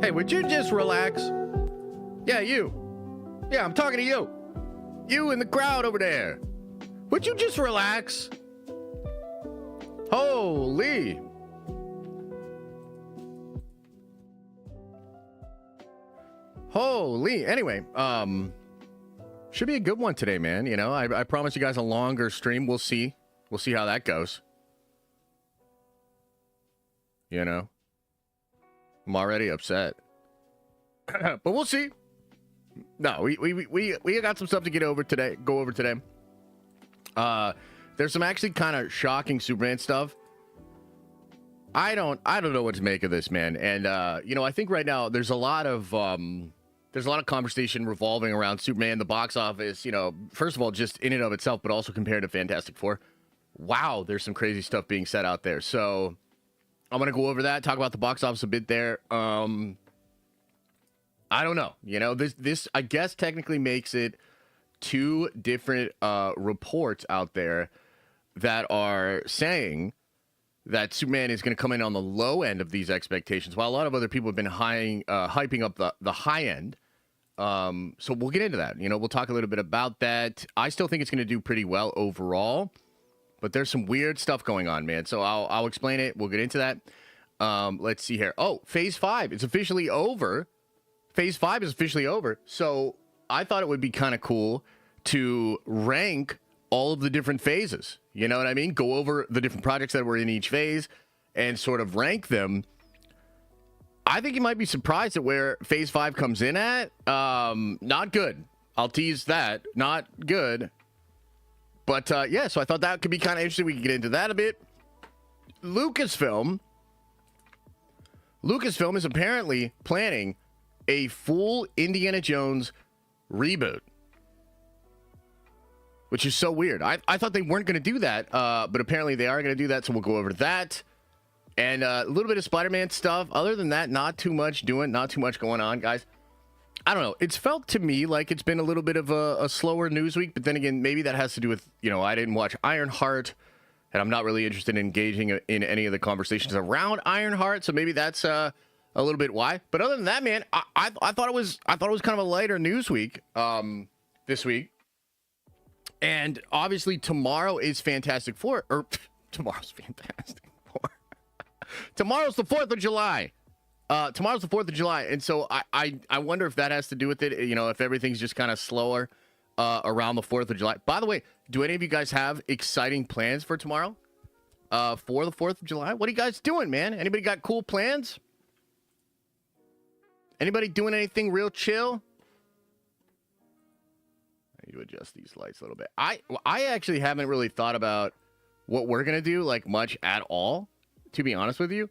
Hey, would you just relax? Yeah, you. Yeah, I'm talking to you. You in the crowd over there. Would you just relax? Holy. Holy. Anyway, should be a good one today, man. You know, I promise you guys a longer stream. We'll see. We'll see how that goes. You know, I'm already upset. But we'll see. No, we got some stuff to go over today. There's some actually kind of shocking Superman stuff. I don't know what to make of this, man. And you know, I think right now there's a lot of conversation revolving around Superman, the box office, you know, first of all, just in and of itself, but also compared to Fantastic Four. Wow, there's some crazy stuff being said out there. So I'm going to go over that, talk about the box office a bit there. I don't know. You know, this I guess technically makes it two different reports out there that are saying that Superman is going to come in on the low end of these expectations, while a lot of other people have been hyping up the high end. So we'll get into that. You know, we'll talk a little bit about that. I still think it's going to do pretty well overall, but there's some weird stuff going on, man. So I'll explain it. We'll get into that. Let's see here. Oh, Phase 5 is officially over. Phase 5 is officially over. So I thought it would be kind of cool to rank all of the different phases. You know what I mean? Go over the different projects that were in each phase and sort of rank them. I think you might be surprised at where Phase 5 comes in at. Not good. I'll tease that. Not good. But yeah, so I thought that could be kind of interesting. We can get into that a bit. Lucasfilm is apparently planning a full Indiana Jones reboot, which is so weird. I thought they weren't going to do that, but apparently they are going to do that, so we'll go over that. And a little bit of Spider-Man stuff. Other than that, not too much going on, guys. I don't know. It's felt to me like it's been a little bit of a slower news week, but then again, maybe that has to do with, you know, I didn't watch Ironheart, and I'm not really interested in engaging in any of the conversations around Ironheart, so maybe that's a little bit why. But other than that, man, I thought it was kind of a lighter news week this week. And obviously tomorrow is Fantastic Four, or tomorrow's Fantastic Four. Tomorrow's the 4th of July. Tomorrow's the 4th of July. And so I wonder if that has to do with it, you know, if everything's just kind of slower around the 4th of July. By the way, do any of you guys have exciting plans for tomorrow? For the 4th of July? What are you guys doing, man? Anybody got cool plans? Anybody doing anything real chill? I need to adjust these lights a little bit. I actually haven't really thought about what we're going to do, like, much at all, to be honest with you.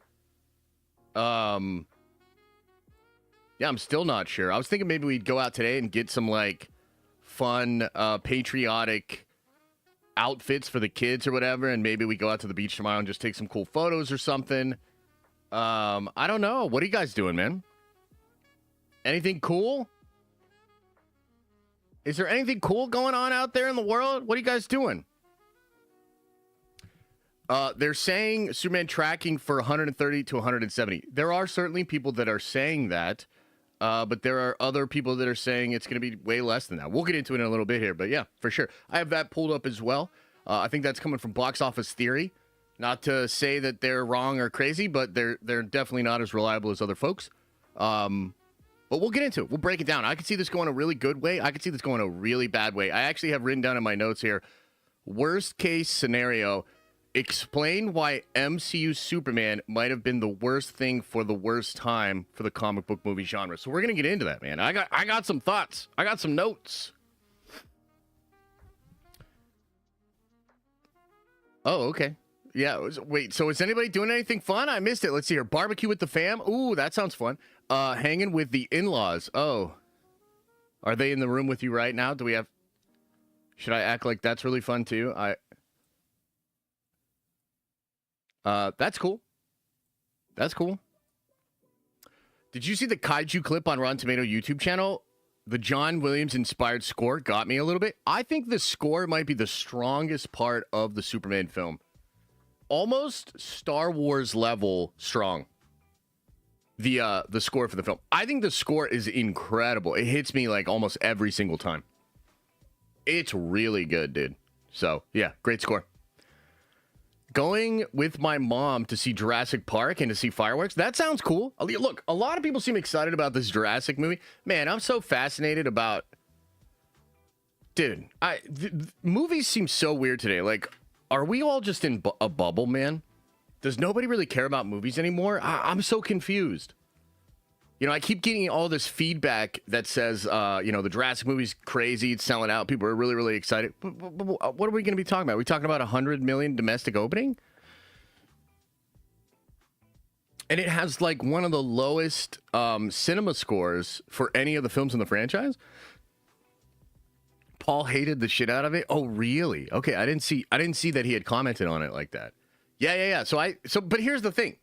Yeah, I'm still not sure. I was thinking maybe we'd go out today and get some, like, fun, patriotic outfits for the kids or whatever, and maybe we go out to the beach tomorrow and just take some cool photos or something. I don't know. What are you guys doing, man? Anything cool? Is there anything cool going on out there in the world? What are you guys doing? They're saying Superman tracking for 130 to 170. There are certainly people that are saying that, but there are other people that are saying it's going to be way less than that. We'll get into it in a little bit here, but yeah, for sure. I have that pulled up as well. I think that's coming from Box Office Theory. Not to say that they're wrong or crazy, but they're definitely not as reliable as other folks. But we'll get into it. We'll break it down. I can see this going a really good way. I can see this going a really bad way. I actually have written down in my notes here, worst case scenario, explain why MCU Superman might have been the worst thing for the worst time for the comic book movie genre. So we're going to get into that, man. I got some thoughts. I got some notes. Oh, okay. Yeah. Wait, so is anybody doing anything fun? I missed it. Let's see here. Barbecue with the fam. Ooh, that sounds fun. Hanging with the in-laws. Oh. Are they in the room with you right now? Do we have... Should I act like that's really fun too? That's cool. That's cool. Did you see the Kaiju clip on Rotten Tomato YouTube channel? The John Williams inspired score got me a little bit. I think the score might be the strongest part of the Superman film. Almost Star Wars level strong. the score for the film. I think the score is incredible. It hits me like almost every single time. It's really good, dude. So, yeah, great score. Going with my mom to see Jurassic Park and to see fireworks, that sounds cool. Look, a lot of people seem excited about this Jurassic movie. Man, I'm so fascinated about... Dude, movies seem so weird today. Like, are we all just in a bubble, man? Does nobody really care about movies anymore? I'm so confused. You know, I keep getting all this feedback that says, you know, the Jurassic movie's crazy. It's selling out. People are really, really excited. But what are we going to be talking about? Are we talking about 100 million domestic opening? And it has, like, one of the lowest cinema scores for any of the films in the franchise. Paul hated the shit out of it. Oh, really? Okay, I didn't see that he had commented on it like that. Yeah. But here's the thing.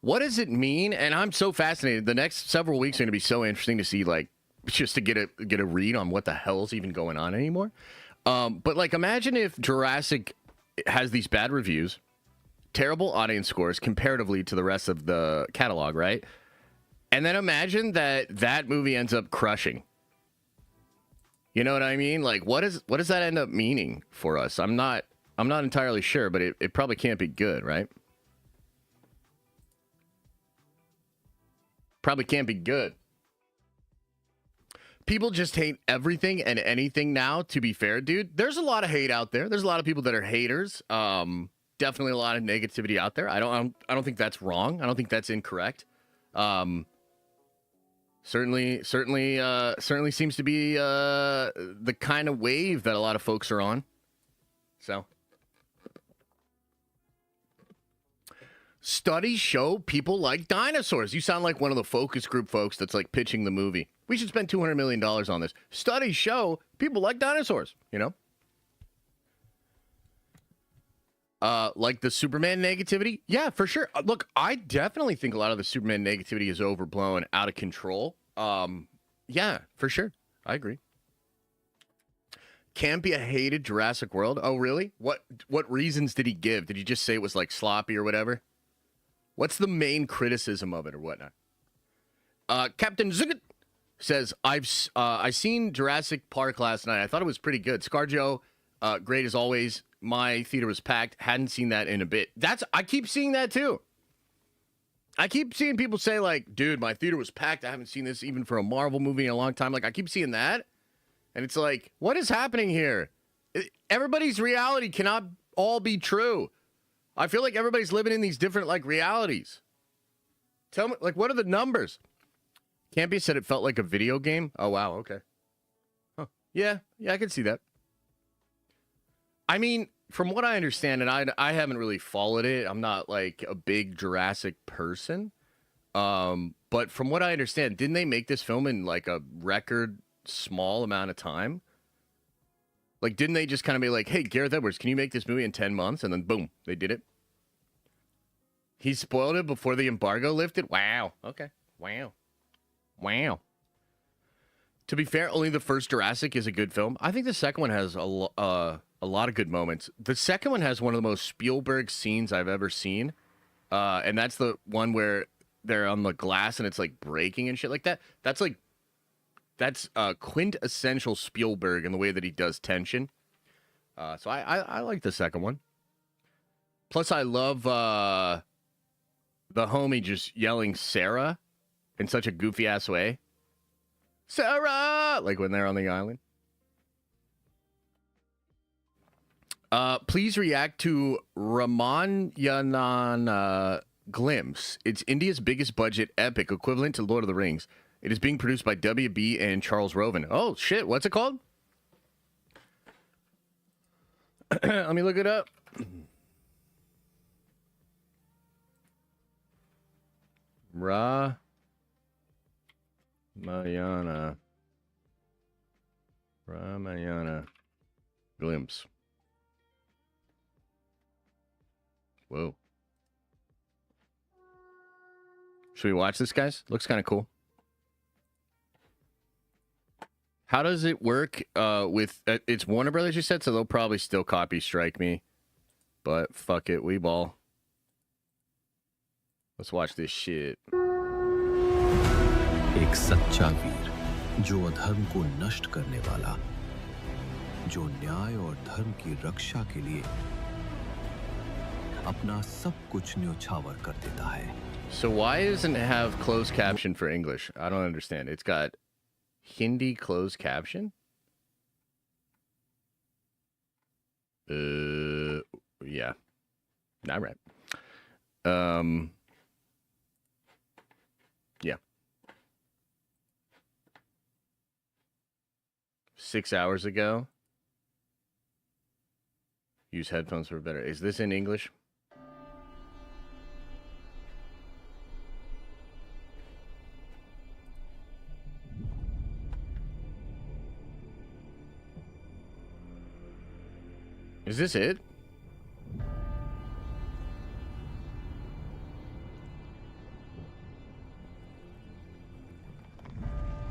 What does it mean? And I'm so fascinated. The next several weeks are going to be so interesting to see, like, just to get a read on what the hell's even going on anymore. But, like, imagine if Jurassic has these bad reviews, terrible audience scores comparatively to the rest of the catalog, right? And then imagine that movie ends up crushing. You know what I mean? Like, what does that end up meaning for us? I'm not entirely sure, but it probably can't be good, right? Probably can't be good. People just hate everything and anything now, to be fair, dude. There's a lot of hate out there. There's a lot of people that are haters. Definitely a lot of negativity out there. I don't think that's wrong. I don't think that's incorrect. Certainly seems to be the kind of wave that a lot of folks are on. So, studies show people like dinosaurs. You sound like one of the focus group folks that's like pitching the movie. We should spend $200 million on this. Studies show people like dinosaurs, you know? Like the Superman negativity? Yeah, for sure. Look, I definitely think a lot of the Superman negativity is overblown, out of control. Yeah, for sure. I agree. Can't be a hated Jurassic World. Oh, really? What reasons did he give? Did he just say it was like sloppy or whatever? What's the main criticism of it or whatnot? Captain Ziggett says, I seen Jurassic Park last night. I thought it was pretty good. ScarJo, great as always. My theater was packed. Hadn't seen that in a bit. I keep seeing that too. I keep seeing people say like, dude, my theater was packed. I haven't seen this even for a Marvel movie in a long time. Like, I keep seeing that. And it's like, what is happening here? Everybody's reality cannot all be true. I feel like everybody's living in these different, like, realities. Tell me, like, what are the numbers? Campy said it felt like a video game. Oh, wow. Okay. Huh. Yeah, I can see that. I mean, from what I understand, and I haven't really followed it. I'm not, like, a big Jurassic person. But from what I understand, didn't they make this film in, like, a record small amount of time? Like, didn't they just kind of be like, hey, Gareth Edwards, can you make this movie in 10 months? And then, boom, they did it. He spoiled it before the embargo lifted? Wow. Okay. Wow. To be fair, only the first Jurassic is a good film. I think the second one has a lot of good moments. The second one has one of the most Spielberg scenes I've ever seen. And that's the one where they're on the glass and it's, like, breaking and shit like that. That's quintessential Spielberg in the way that he does tension. So I like the second one. Plus, I love the homie just yelling Sarah in such a goofy-ass way. Sarah! Like when they're on the island. Please react to Ramayana Glimpse. It's India's biggest budget epic, equivalent to Lord of the Rings. It is being produced by WB and Charles Roven. Oh, shit. What's it called? Let me look it up. Ramayana Glimpse. Whoa. Should we watch this, guys? Looks kind of cool. How does it work with... it's Warner Brothers, you said, so they'll probably still copy strike me. But fuck it, we ball. Let's watch this shit. एक सच्चा वीर जो अधर्म को नष्ट करने वाला, जो न्याय और धर्म की रक्षा के लिए अपना सब कुछ न्योछावर कर देता है। So why doesn't it have closed caption for English? I don't understand. It's got Hindi closed caption? Yeah. Not right. Yeah. 6 hours ago. Use headphones for better. Is this in English? Is this it?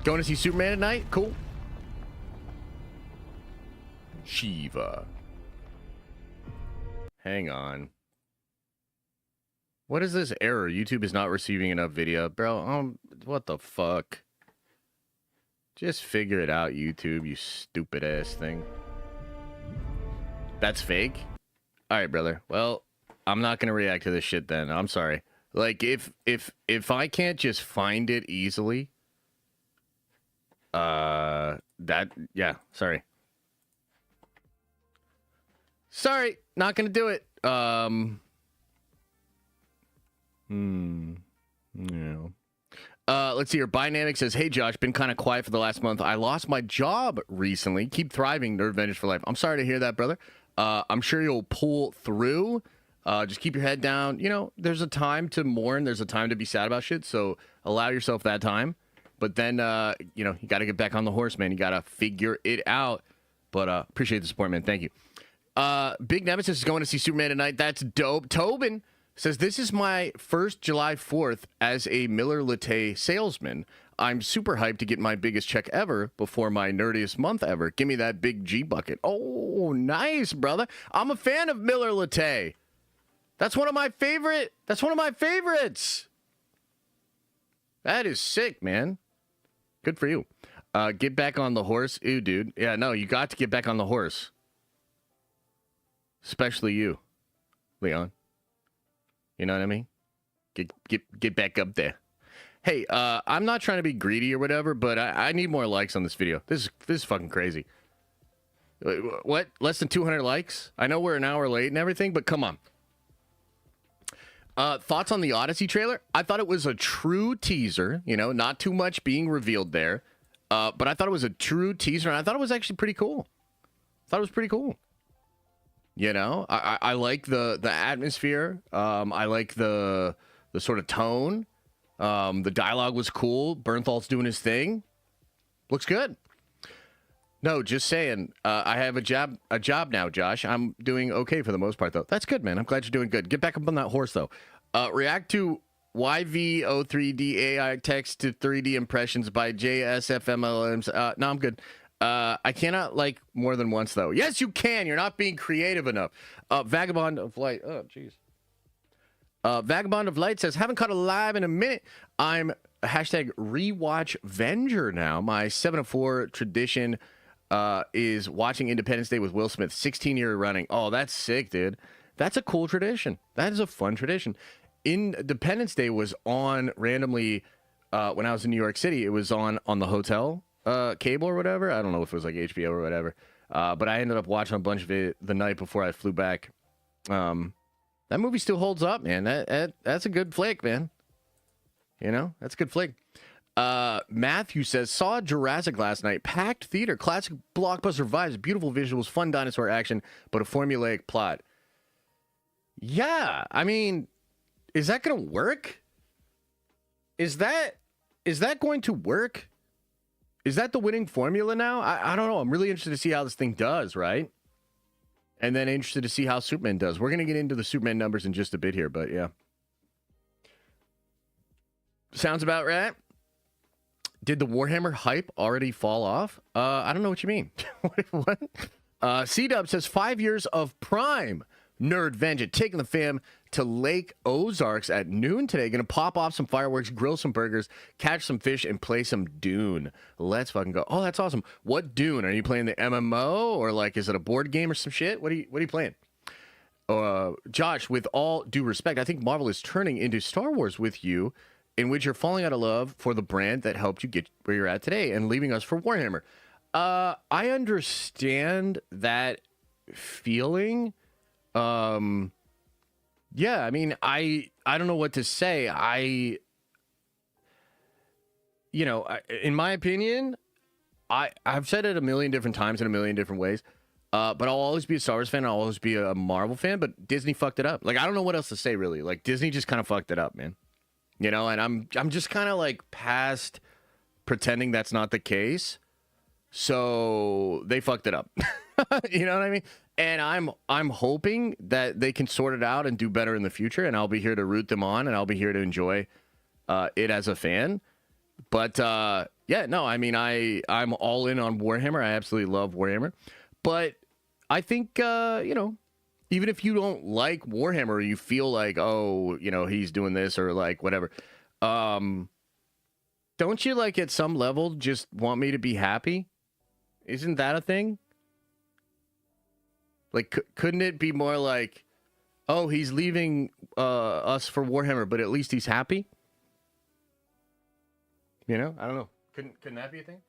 Going to see Superman at night? Cool. Shiva. Hang on. What is this error? YouTube is not receiving enough video. Bro, what the fuck? Just figure it out, YouTube, you stupid ass thing. That's fake? Alright, brother. Well, I'm not gonna react to this shit then. I'm sorry. Like, if I can't just find it easily, yeah, sorry. Sorry, not gonna do it. Yeah. Let's see here. Bynamic says, hey, Josh, been kind of quiet for the last month. I lost my job recently. Keep thriving, Nerd Avengers for life. I'm sorry to hear that, brother. I'm sure you'll pull through. Just keep your head down. You know, there's a time to mourn. There's a time to be sad about shit. So allow yourself that time. But then, you know, you got to get back on the horse, man. You got to figure it out. But appreciate the support, man. Thank you. Big Nemesis is going to see Superman tonight. That's dope. Tobin says, this is my first July 4th as a Miller Lite salesman. I'm super hyped to get my biggest check ever before my nerdiest month ever. Give me that big G bucket. Oh, nice, brother. I'm a fan of Miller Lite. That's one of my favorite. That's one of my favorites. That is sick, man. Good for you. Get back on the horse. Ew, dude. Yeah, no, you got to get back on the horse. Especially you, Leon. You know what I mean? Get back up there. Hey, I'm not trying to be greedy or whatever, but I need more likes on this video. This is fucking crazy. What? Less than 200 likes? I know we're an hour late and everything, but come on. Thoughts on the Odyssey trailer? I thought it was a true teaser. You know, not too much being revealed there. But I thought it was a true teaser, and I thought it was actually pretty cool. I thought it was pretty cool. You know, I like the atmosphere. I like the sort of tone. The dialogue was cool. Bernthal's doing his thing. Looks good. No, just saying. I have a job now, Josh. I'm doing okay for the most part, though. That's good, man. I'm glad you're doing good. Get back up on that horse, though. React to YV03D AI text to 3D impressions by JSFMLMs. No, I'm good. I cannot like more than once, though. Yes, you can. You're not being creative enough. Vagabond of Light. Oh, jeez. Vagabond of Light says, haven't caught a live in a minute. I'm hashtag rewatch Venger now. My 7 of 4 tradition is watching Independence Day with Will Smith. 16-year running. Oh, that's sick, dude. That's a cool tradition. That is a fun tradition. Independence Day was on randomly when I was in New York City. It was on the hotel cable or whatever. I don't know if it was like HBO or whatever. But I ended up watching a bunch of it the night before I flew back. That movie still holds up, man. That's a good flick, man. You know, that's a good flick. Matthew says, saw Jurassic last night. Packed theater, classic blockbuster vibes, beautiful visuals, fun dinosaur action, but a formulaic plot. Yeah, I mean, is that going to work? Is that going to work? Is that the winning formula now? I don't know. I'm really interested to see how this thing does, right? And then interested to see how Superman does. We're going to get into the Superman numbers in just a bit here, but yeah. Sounds about right. Did the Warhammer hype already fall off? I don't know what you mean. What? C-Dub says 5 years of prime nerd vengeance, taking the fam to Lake Ozarks at noon today. Gonna pop off some fireworks, grill some burgers, catch some fish, and play some Dune. Let's fucking go. Oh, that's awesome. What Dune? Are you playing the MMO or like is it a board game or some shit? What are you playing? Josh, with all due respect, I think Marvel is turning into Star Wars with you, in which you're falling out of love for the brand that helped you get where you're at today and leaving us for Warhammer. I understand that feeling. Yeah, I mean, I don't know what to say. In my opinion, I've said it a million different times in a million different ways. But I'll always be a Star Wars fan. I'll always be a Marvel fan. But Disney fucked it up. Like, I don't know what else to say, really. Like, Disney just kind of fucked it up, man. You know, and I'm just kind of like past pretending that's not the case. So they fucked it up. You know what I mean? And I'm hoping that they can sort it out and do better in the future. And I'll be here to root them on, and I'll be here to enjoy it as a fan. But yeah, no, I mean, I'm all in on Warhammer. I absolutely love Warhammer. But I think even if you don't like Warhammer, or you feel like, oh, he's doing this or like whatever, don't you like at some level just want me to be happy? Isn't that a thing? Like, couldn't it be more like, oh, he's leaving us for Warhammer, but at least he's happy? I don't know. Couldn't that be a thing?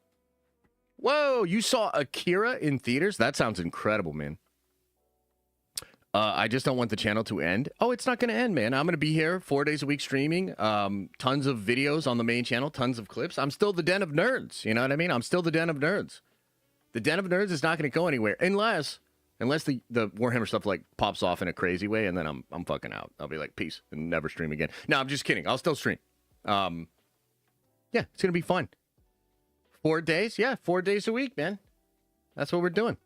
Whoa, you saw Akira in theaters? That sounds incredible, man. I just don't want the channel to end. Oh, it's not going to end, man. I'm going to be here 4 days a week streaming. Tons of videos on the main channel, tons of clips. I'm still the Den of Nerds. You know what I mean? I'm still the Den of Nerds. The Den of Nerds is not going to go anywhere unless the Warhammer stuff like pops off in a crazy way, and then I'm fucking out. I'll be like, peace, and never stream again. No, I'm just kidding. I'll still stream. Yeah, it's going to be fun. 4 days? Yeah, 4 days a week, man. That's what we're doing.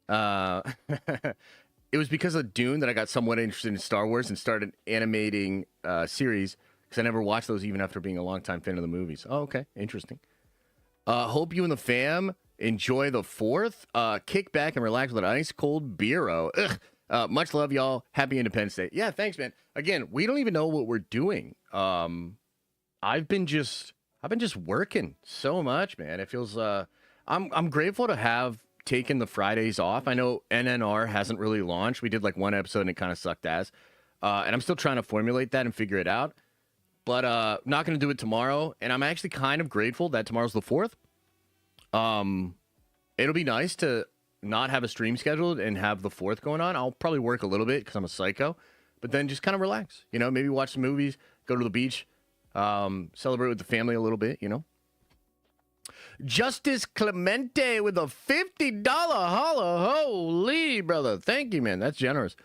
It was because of Dune that I got somewhat interested in Star Wars and started animating series, because I never watched those even after being a longtime fan of the movies. Oh, okay. Interesting. Hope you and the fam enjoy the 4th. Kick back and relax with an ice-cold beer-o. Much love, y'all. Happy Independence Day. Yeah, thanks, man. Again, we don't even know what we're doing. I've been just working so much, man. It feels I'm grateful to have taken the Fridays off. I know NNR hasn't really launched. We did like one episode and it kind of sucked ass. And I'm still trying to formulate that and figure it out. But not going to do it tomorrow. And I'm actually kind of grateful that tomorrow's the 4th. It'll be nice to not have a stream scheduled and have the 4th going on. I'll probably work a little bit because I'm a psycho. But then just kind of relax. Maybe watch some movies, go to the beach. Celebrate with the family a little bit, Justice Clemente with a $50 holla. Holy, brother. Thank you, man. That's generous.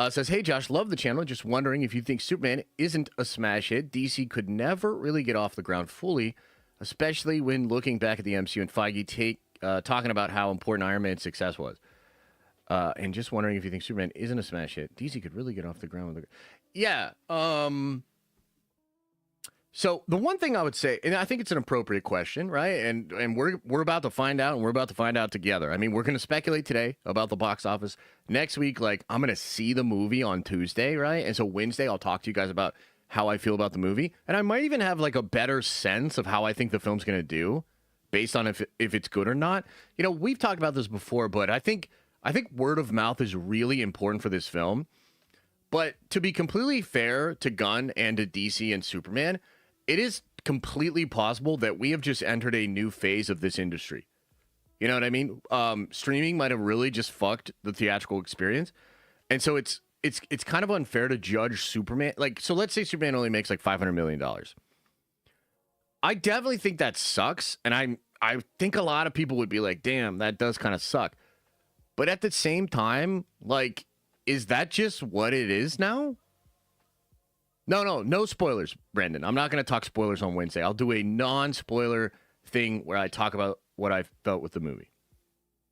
Says, hey, Josh, love the channel. Just wondering if you think Superman isn't a smash hit. DC could never really get off the ground fully, especially when looking back at the MCU and Feige talking about how important Iron Man's success was. And just wondering if you think Superman isn't a smash hit. DC could really get off the ground. Yeah. So the one thing I would say, and I think it's an appropriate question, right? And we're about to find out, and we're about to find out together. I mean, we're going to speculate today about the box office. Next week, like, I'm going to see the movie on Tuesday, right? And so Wednesday, I'll talk to you guys about how I feel about the movie. And I might even have, like, a better sense of how I think the film's going to do based on if it's good or not. We've talked about this before, but I think word of mouth is really important for this film. But to be completely fair to Gunn and to DC and Superman, it is completely possible that we have just entered a new phase of this industry. You know what I mean? Streaming might have really just fucked the theatrical experience. And so it's kind of unfair to judge Superman. Like, so let's say Superman only makes like $500 million. I definitely think that sucks. And I think a lot of people would be like, damn, that does kind of suck. But at the same time, like, is that just what it is now? No spoilers, Brandon. I'm not going to talk spoilers on Wednesday. I'll do a non-spoiler thing where I talk about what I felt with the movie.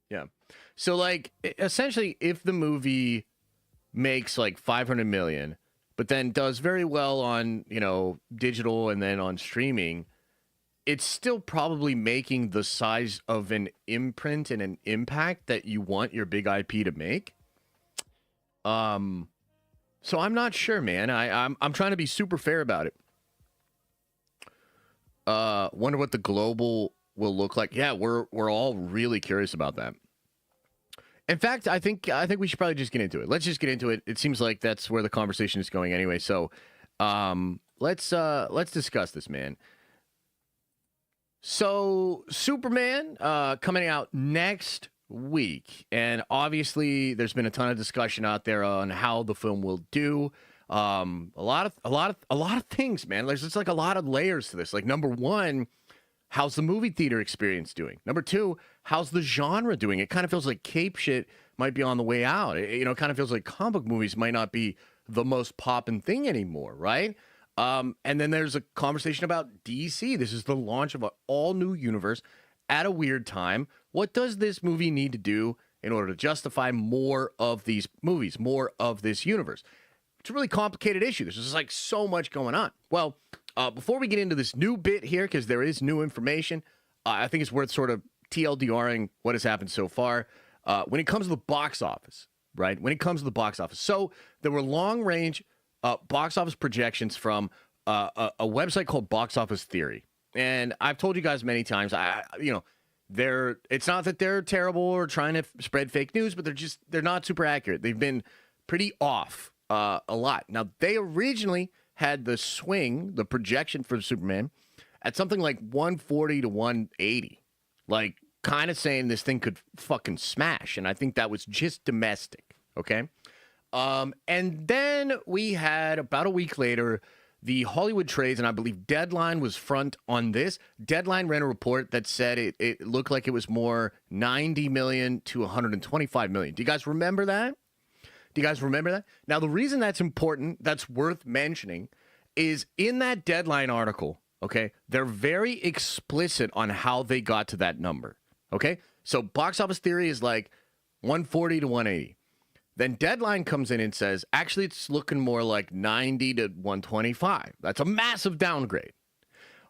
Yeah. So, like, essentially, if the movie makes, like, 500 million, but then does very well on, digital and then on streaming, it's still probably making the size of an imprint and an impact that you want your big IP to make. So I'm not sure, man. I'm trying to be super fair about it. Wonder what the global will look like. Yeah, we're all really curious about that. In fact, I think we should probably just get into it. Let's just get into it. It seems like that's where the conversation is going anyway. So, let's discuss this, man. So, Superman coming out next week, and obviously there's been a ton of discussion out there on how the film will do. A lot of things, man. There's just like a lot of layers to this. Like, number one, how's the movie theater experience doing? Number two, how's the genre doing? It kind of feels like cape shit might be on the way out. It kind of feels like comic movies might not be the most poppin' thing anymore, right? And then there's a conversation about DC. This is the launch of an all-new universe at a weird time. What does this movie need to do in order to justify more of these movies, more of this universe? It's a really complicated issue. There's just like so much going on. Well, before we get into this new bit here, because there is new information, I think it's worth sort of TLDRing what has happened so far. When it comes to the box office, right? When it comes to the box office. So there were long-range box office projections from a website called Box Office Theory. And I've told you guys many times, it's not that they're terrible or trying to spread fake news, but they're not super accurate. They've been pretty off a lot. Now, they originally had the projection for Superman at something like 140 to 180. Like, kind of saying this thing could fucking smash. And I think that was just domestic, okay? And then we had, about a week later, the Hollywood trades, and I believe Deadline was front on this. Deadline ran a report that said it looked like it was more 90 million to 125 million. Do you guys remember that? Now, the reason that's important, that's worth mentioning, is in that Deadline article, okay, they're very explicit on how they got to that number, okay? So Box Office Theory is like 140 to 180. Then Deadline comes in and says, actually, it's looking more like 90 to 125. That's a massive downgrade.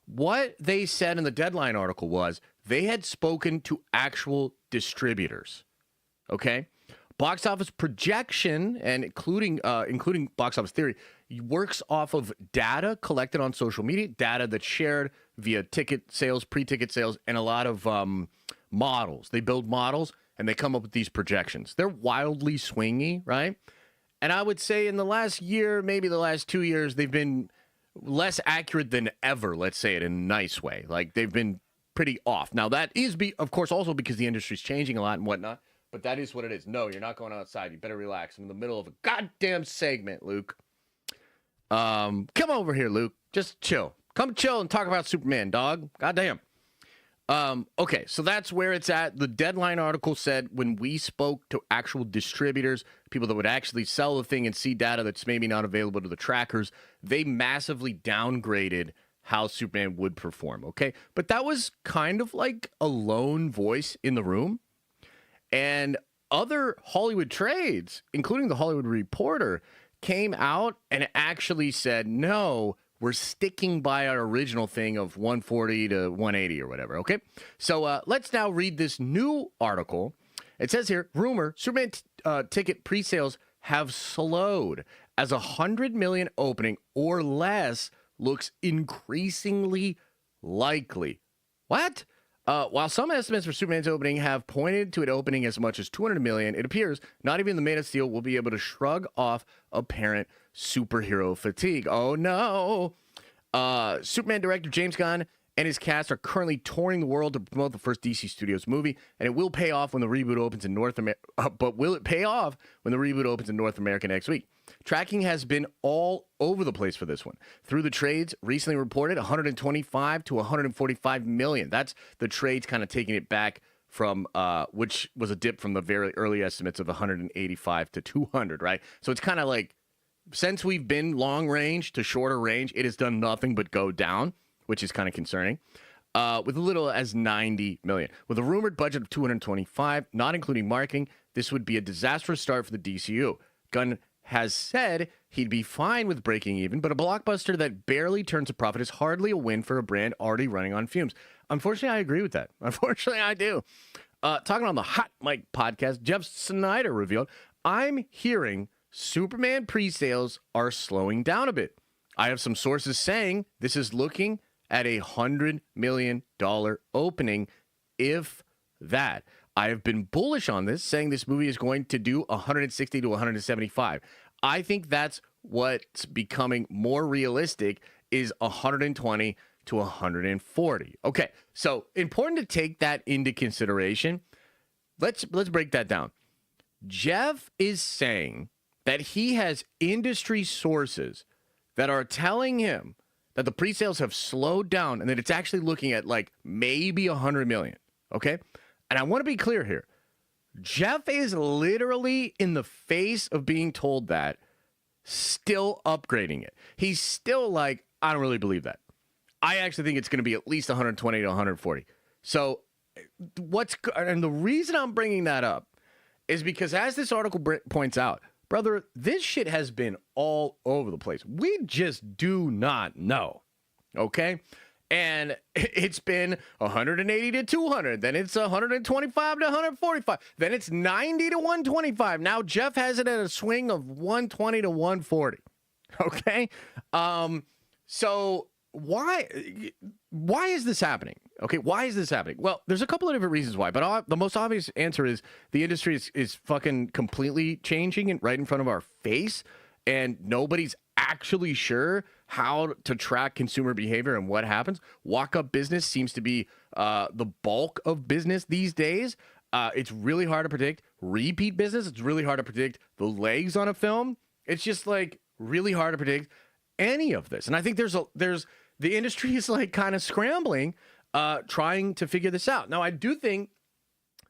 What they said in the Deadline article was they had spoken to actual distributors, okay? Box office projection, and including Box Office Theory, works off of data collected on social media, data that's shared via ticket sales, pre-ticket sales, and a lot of models. They build models, and they come up with these projections. They're wildly swingy, right? And I would say in the last year, maybe the last 2 years, they've been less accurate than ever, let's say it in a nice way. Like, they've been pretty off. Now, that is, of course, also because the industry's changing a lot and whatnot. But that is what it is. No, you're not going outside. You better relax. I'm in the middle of a goddamn segment, Luke. Come over here, Luke. Just chill. Come chill and talk about Superman, dog. Goddamn. Okay, so that's where it's at. The Deadline article said when we spoke to actual distributors, people that would actually sell the thing and see data that's maybe not available to the trackers, they massively downgraded how Superman would perform, okay? But that was kind of like a lone voice in the room. And other Hollywood trades, including the Hollywood Reporter, came out and actually said, no, we're sticking by our original thing of 140 to 180 or whatever, okay? So let's now read this new article. It says here, rumor, Superman ticket pre-sales have slowed as 100 million opening or less looks increasingly likely. What? While some estimates for Superman's opening have pointed to it opening as much as 200 million, it appears not even the Man of Steel will be able to shrug off apparent superhero fatigue. Oh no! Superman director James Gunn and his cast are currently touring the world to promote the first DC Studios movie, and it will pay off when the reboot opens in North America. But will it pay off when the reboot opens in North America next week? Tracking has been all over the place for this one. Through the trades, recently reported 125 to 145 million. That's the trades kind of taking it back from, which was a dip from the very early estimates of 185 to 200, right? So it's kind of like, since we've been long range to shorter range, it has done nothing but go down, which is kind of concerning. With as little as 90 million. With a rumored budget of 225, not including marketing, this would be a disastrous start for the DCU. Gunn has said he'd be fine with breaking even, but a blockbuster that barely turns a profit is hardly a win for a brand already running on fumes. Unfortunately, I agree with that. Unfortunately, I do. Talking on the Hot Mic podcast, Jeff Sneider revealed, I'm hearing Superman pre-sales are slowing down a bit. I have some sources saying this is looking at $100 million opening, if that. I have been bullish on this, saying this movie is going to do 160 to 175. I think that's what's becoming more realistic, is 120 to 140. Okay, so important to take that into consideration. Let's break that down. Jeff is saying that he has industry sources that are telling him that the pre-sales have slowed down and that it's actually looking at like maybe 100 million. Okay, and I want to be clear here. Jeff is literally in the face of being told that, still upgrading it. He's still like, I don't really believe that. I actually think it's going to be at least 120 to 140. So and the reason I'm bringing that up is because, as this article points out, brother, this shit has been all over the place. We just do not know. Okay? And it's been 180 to 200. Then it's 125 to 145. Then it's 90 to 125. Now Jeff has it at a swing of 120 to 140. Okay? So why is this happening? Okay, why is this happening? Well, there's a couple of different reasons why, but the most obvious answer is the industry is fucking completely changing right in front of our face, and nobody's actually sure how to track consumer behavior and what happens. Walk-up business seems to be the bulk of business these days. It's really hard to predict. Repeat business, it's really hard to predict. The legs on a film, it's just like really hard to predict any of this. And I think there's the industry is like kind of scrambling, trying to figure this out. Now, I do think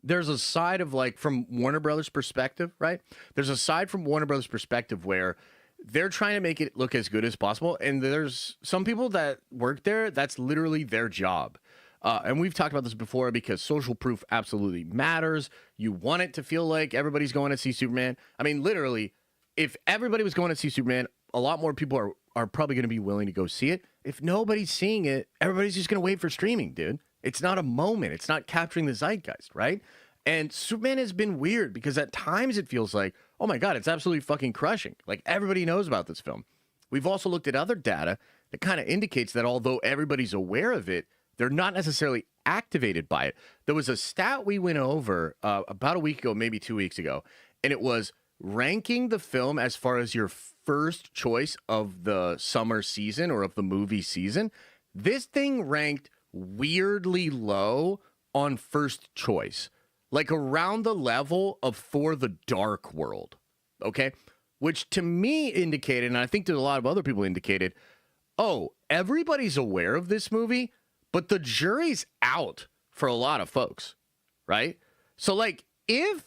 there's a side of, like, from Warner Brothers' perspective, right? There's a side from Warner Brothers' perspective where they're trying to make it look as good as possible. And there's some people that work there, that's literally their job. And we've talked about this before, because social proof absolutely matters. You want it to feel like everybody's going to see Superman. I mean, literally, if everybody was going to see Superman, a lot more people are probably going to be willing to go see it. If nobody's seeing it, everybody's just going to wait for streaming, dude. It's not a moment. It's not capturing the zeitgeist, right? And Superman has been weird because at times it feels like, oh my God, it's absolutely fucking crushing. Like, everybody knows about this film. We've also looked at other data that kind of indicates that although everybody's aware of it, they're not necessarily activated by it. There was a stat we went over about a week ago, maybe 2 weeks ago, and it was ranking the film as far as your first choice of the summer season or of the movie season. This thing ranked weirdly low on first choice, like around the level of Thor: The Dark World, okay? Which to me indicated, and I think to a lot of other people indicated, oh, everybody's aware of this movie, but the jury's out for a lot of folks, right? So, like, if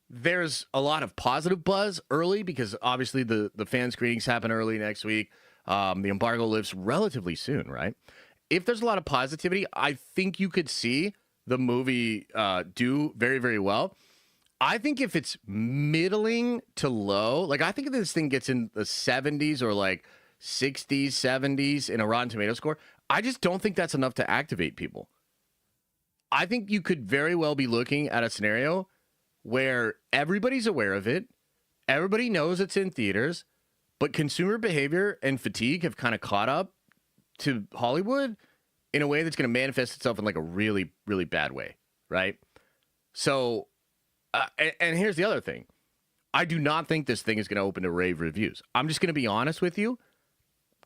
there's a lot of positive buzz early, because obviously the fan screenings happen early next week, the embargo lifts relatively soon, right? If there's a lot of positivity, I think you could see the movie do very, very well. I think if it's middling to low, like, I think if this thing gets in the 70s or like 60s, 70s in a Rotten Tomato score, I just don't think that's enough to activate people. I think you could very well be looking at a scenario where everybody's aware of it, everybody knows it's in theaters, but consumer behavior and fatigue have kind of caught up to Hollywood in a way that's going to manifest itself in like a really, really bad way, right? So, and here's the other thing. I do not think this thing is going to open to rave reviews. I'm just going to be honest with you.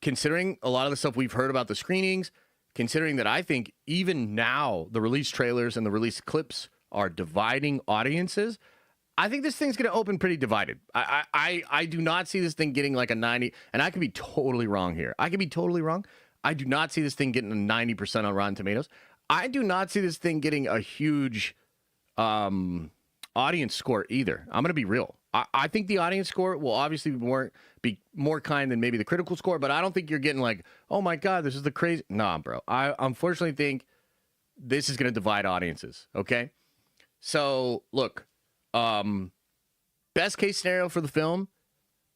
Considering a lot of the stuff we've heard about the screenings, considering that I think even now the release trailers and the release clips are dividing audiences, I think this thing's going to open pretty divided. I do not see this thing getting like a 90, and I could be totally wrong here. I could be totally wrong. I do not see this thing getting a 90% on Rotten Tomatoes. I do not see this thing getting a huge audience score either. I'm going to be real. I think the audience score will obviously be more kind than maybe the critical score, but I don't think you're getting like, oh my God, this is the crazy. Nah, bro. I unfortunately think this is going to divide audiences, okay? So, look, best case scenario for the film,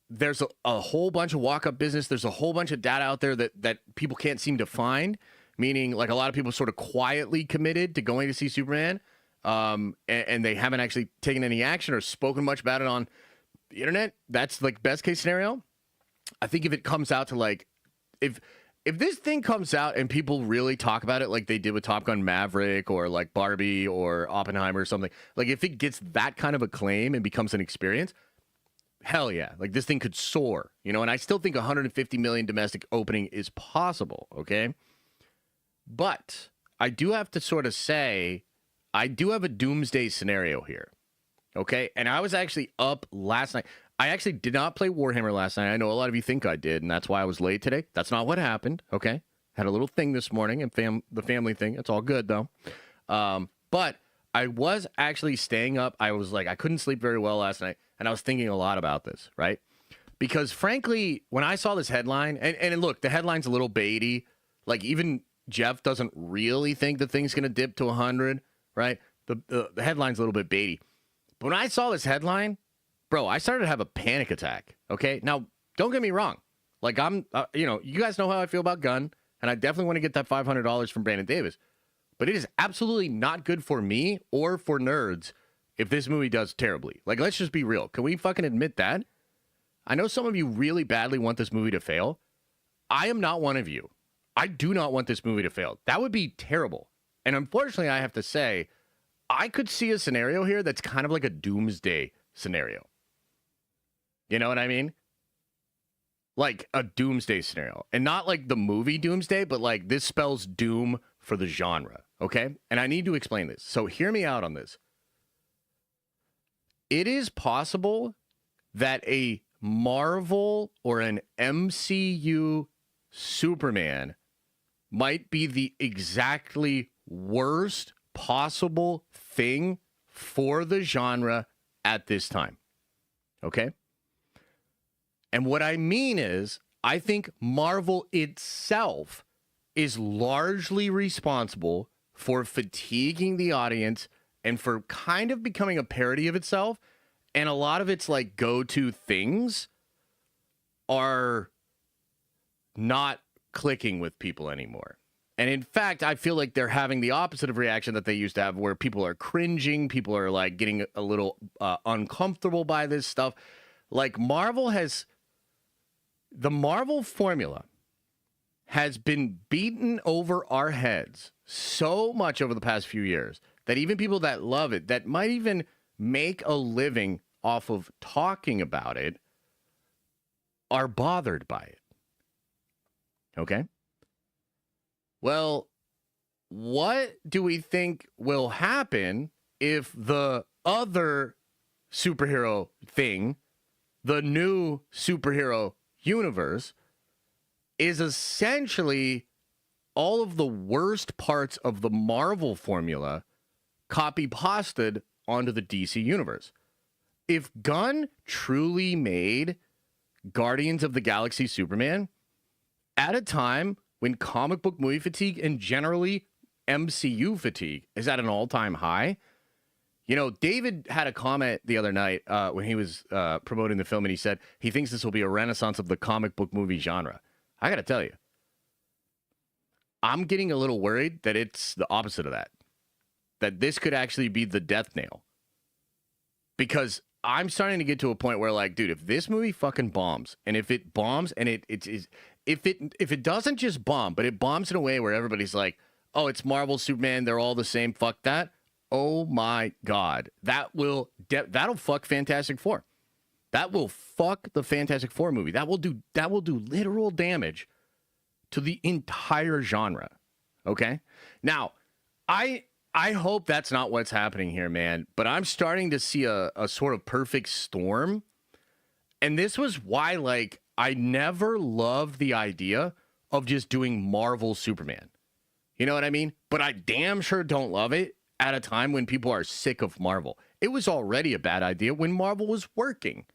there's a whole bunch of walk-up business. There's a whole bunch of data out there that people can't seem to find, meaning like a lot of people sort of quietly committed to going to see Superman, and they haven't actually taken any action or spoken much about it on the internet, that's like best case scenario. I think if it comes out to like, if this thing comes out and people really talk about it like they did with Top Gun Maverick or like Barbie or Oppenheimer or something, like if it gets that kind of acclaim and becomes an experience, hell yeah. Like this thing could soar, you know, and I still think 150 million domestic opening is possible, okay? But I do have to sort of say, I do have a doomsday scenario here, okay? And I was actually up last night. I actually did not play Warhammer last night. I know a lot of you think I did, and that's why I was late today. That's not what happened, okay? Had a little thing this morning, and the family thing. It's all good, though. But I was actually staying up. I was like, I couldn't sleep very well last night, and I was thinking a lot about this, right? Because, frankly, when I saw this headline, and look, the headline's a little baity. Like, even Jeff doesn't really think the thing's going to dip to 100, right? The headline's a little bit baity. But when I saw this headline, bro, I started to have a panic attack, okay? Now, don't get me wrong. Like, you guys know how I feel about Gunn, and I definitely want to get that $500 from Brandon Davis. But it is absolutely not good for me or for nerds if this movie does terribly. Like, let's just be real. Can we fucking admit that? I know some of you really badly want this movie to fail. I am not one of you. I do not want this movie to fail. That would be terrible. And unfortunately, I have to say, I could see a scenario here that's kind of like a doomsday scenario. You know what I mean? Like a doomsday scenario. And not like the movie Doomsday, but like this spells doom for the genre. Okay? And I need to explain this. So hear me out on this. It is possible that a Marvel or an MCU Superman might be the exactly worst possible thing for the genre at this time. Okay? And what I mean is, I think Marvel itself is largely responsible for fatiguing the audience and for kind of becoming a parody of itself. And a lot of its like go-to things are not clicking with people anymore. And in fact, I feel like they're having the opposite of reaction that they used to have, where people are cringing, people are like getting a little uncomfortable by this stuff. Like the Marvel formula has been beaten over our heads so much over the past few years that even people that love it, that might even make a living off of talking about it, are bothered by it. Okay? Well, what do we think will happen if the other superhero thing, the new superhero universe, is essentially all of the worst parts of the Marvel formula copy-pasted onto the DC universe? If Gunn truly made Guardians of the Galaxy Superman at a time when comic book movie fatigue and generally MCU fatigue is at an all-time high, you know, David had a comment the other night when he was promoting the film, and he said he thinks this will be a renaissance of the comic book movie genre. I got to tell you, I'm getting a little worried that it's the opposite of that, that this could actually be the death nail. Because I'm starting to get to a point where, like, dude, if this movie fucking bombs, and if it bombs, and if it doesn't just bomb, but it bombs in a way where everybody's like, oh, it's Marvel, Superman, they're all the same, fuck that. Oh my God, that'll fuck Fantastic Four. That will fuck the Fantastic Four movie. That will do literal damage to the entire genre. Okay? Now, I hope that's not what's happening here, man, but I'm starting to see a sort of perfect storm. And this was why, like, I never loved the idea of just doing Marvel Superman. You know what I mean? But I damn sure don't love it at a time when people are sick of Marvel. It was already a bad idea when Marvel was working.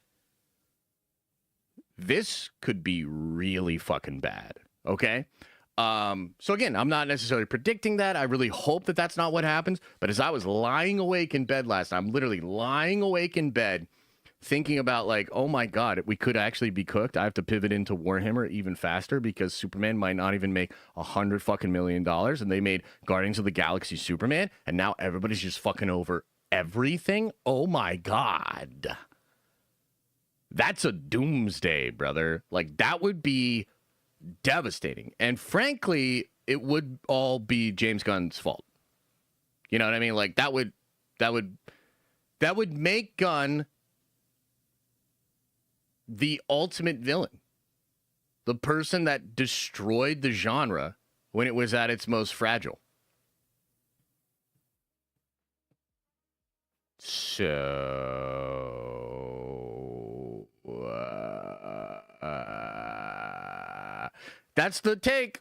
This could be really fucking bad, okay? So again, I'm not necessarily predicting that. I really hope that that's not what happens. But as I was lying awake in bed last night, I'm literally lying awake in bed thinking about, like, oh my God, we could actually be cooked. I have to pivot into Warhammer even faster because Superman might not even make $100 million, and they made Guardians of the Galaxy Superman, and now everybody's just fucking over everything. Oh my God. That's a doomsday, brother. Like, that would be devastating. And frankly, it would all be James Gunn's fault. You know what I mean? Like, that would make Gunn the ultimate villain. The person that destroyed the genre when it was at its most fragile. So that's the take.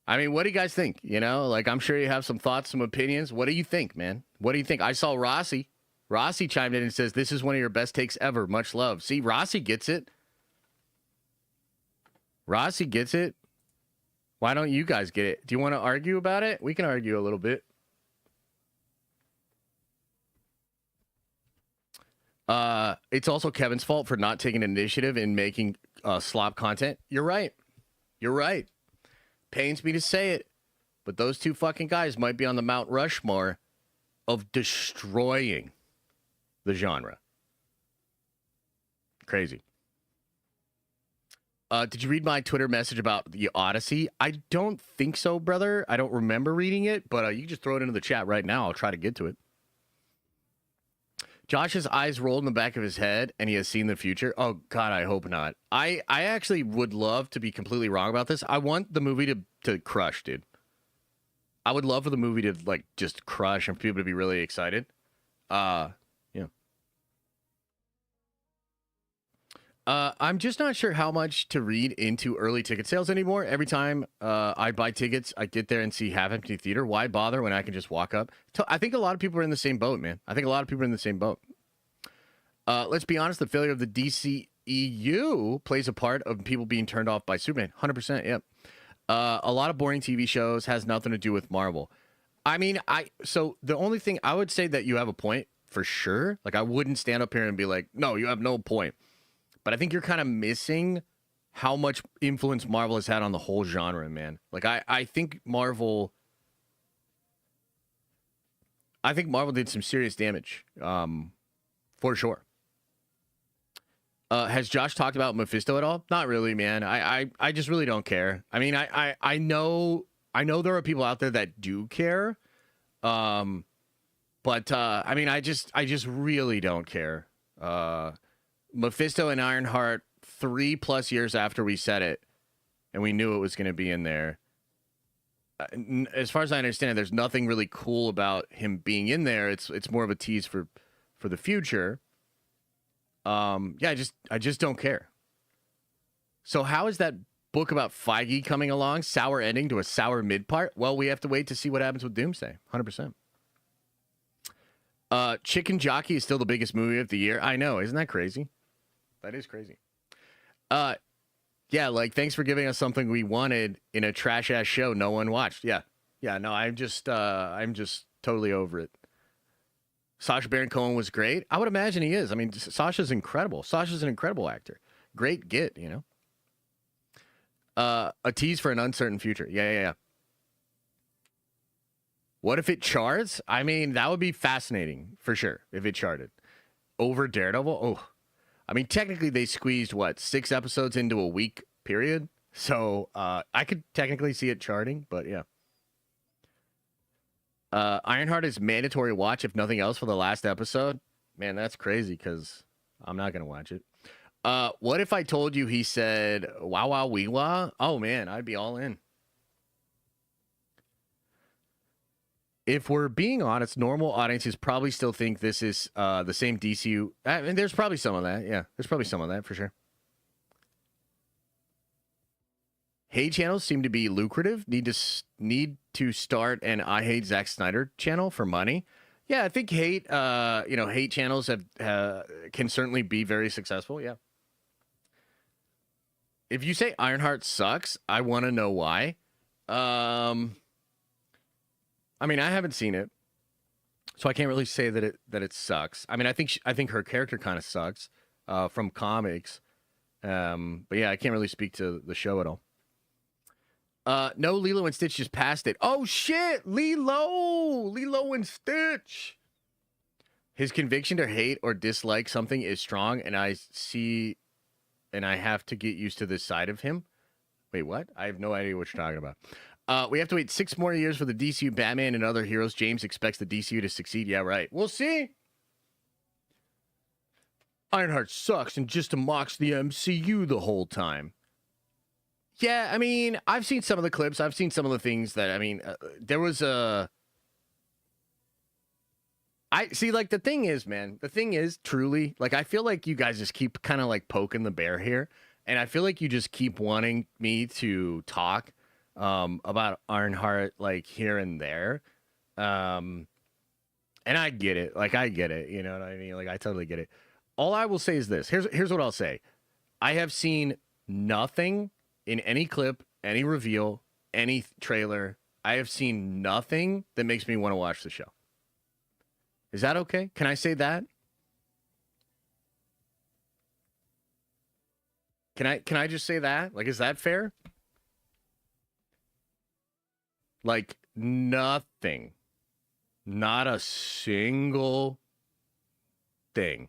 I mean, what do you guys think? You know, like, I'm sure you have some thoughts, some opinions. What do you think, man? What do you think? I saw Rossi chimed in and says, this is one of your best takes ever. Much love. See, Rossi gets it. Rossi gets it. Why don't you guys get it? Do you want to argue about it? We can argue a little bit. It's also Kevin's fault for not taking initiative in making slop content. You're right. You're right. Pains me to say it, but those two fucking guys might be on the Mount Rushmore of destroying the genre. Crazy. Did you read my Twitter message about the Odyssey? I don't think so, brother. I don't remember reading it, but you can just throw it into the chat right now. I'll try to get to it. Josh's eyes rolled in the back of his head, and he has seen the future. Oh, God, I hope not. I actually would love to be completely wrong about this. I want the movie to crush, dude. I would love for the movie to, like, just crush and for people to be really excited. Yeah. I'm just not sure how much to read into early ticket sales anymore. Every time I buy tickets, I get there and see half-empty theater. Why bother when I can just walk up? I think a lot of people are in the same boat, man. I think a lot of people are in the same boat. Let's be honest, the failure of the DCEU plays a part of people being turned off by Superman. 100%, yep. A lot of boring TV shows has nothing to do with Marvel. I mean, so the only thing I would say that you have a point for sure. Like, I wouldn't stand up here and be like, no, you have no point. But I think you're kind of missing how much influence Marvel has had on the whole genre, man. Like, I think Marvel did some serious damage, for sure. Has Josh talked about Mephisto at all? Not really, man. I just really don't care. I mean, I know there are people out there that do care, but I mean, I just really don't care. Mephisto and Ironheart 3+ years after we said it, and we knew it was going to be in there. As far as I understand it, there's nothing really cool about him being in there. It's more of a tease for the future. Yeah, I just don't care. So how is that book about Feige coming along? Sour ending to a sour mid part? Well, we have to wait to see what happens with Doomsday. 100%. Chicken Jockey is still the biggest movie of the year. I know, isn't that crazy? That is crazy. Yeah, like, thanks for giving us something we wanted in a trash ass show no one watched. Yeah, no, I'm just totally over it. Sacha Baron Cohen was great. I would imagine he is. I mean, Sasha's incredible. Sasha's an incredible actor. Great get, you know. A tease for an uncertain future. Yeah. What if it charts? I mean, that would be fascinating for sure if it charted. Over Daredevil? Oh, I mean, technically they squeezed, 6 episodes into a week period? So I could technically see it charting, but yeah. Ironheart is mandatory watch, if nothing else, for the last episode. Man, that's crazy because I'm not going to watch it. What if I told you he said, wow, wow, wee, wah? Oh, man, I'd be all in. If we're being honest, normal audiences probably still think this is the same DCU. I mean, there's probably some of that. Yeah, there's probably some of that for sure. Hate channels seem to be lucrative. Need to start an I Hate Zack Sneider channel for money. Yeah, I think hate channels have can certainly be very successful. Yeah. If you say Ironheart sucks, I want to know why. I mean, I haven't seen it, so I can't really say that it sucks. I mean, I think her character kind of sucks from comics, but yeah, I can't really speak to the show at all. No, Lilo and Stitch just passed it. Oh shit, Lilo and Stitch. his conviction to hate or dislike something is strong, and I have to get used to this side of him. Wait, what? I have no idea what you're talking about. We have to wait 6 more years for the DCU Batman and other heroes. James expects the DCU to succeed. Yeah, right. We'll see. Ironheart sucks and just mocks the MCU the whole time. Yeah, I mean, I've seen some of the clips. I've seen some of the things that, I mean, there was a... I see, like, the thing is, truly, like, I feel like you guys just keep kind of, like, poking the bear here. And I feel like you just keep wanting me to talk about Ironheart, like, here and there. And I get it. Like, I get it. You know what I mean? Like, I totally get it. All I will say is this. Here's what I'll say. I have seen nothing in any clip, any reveal, any trailer. I have seen nothing that makes me want to watch the show. Is that okay? Can I say that? Can I just say that? Like, is that fair? Like, nothing. Not a single thing.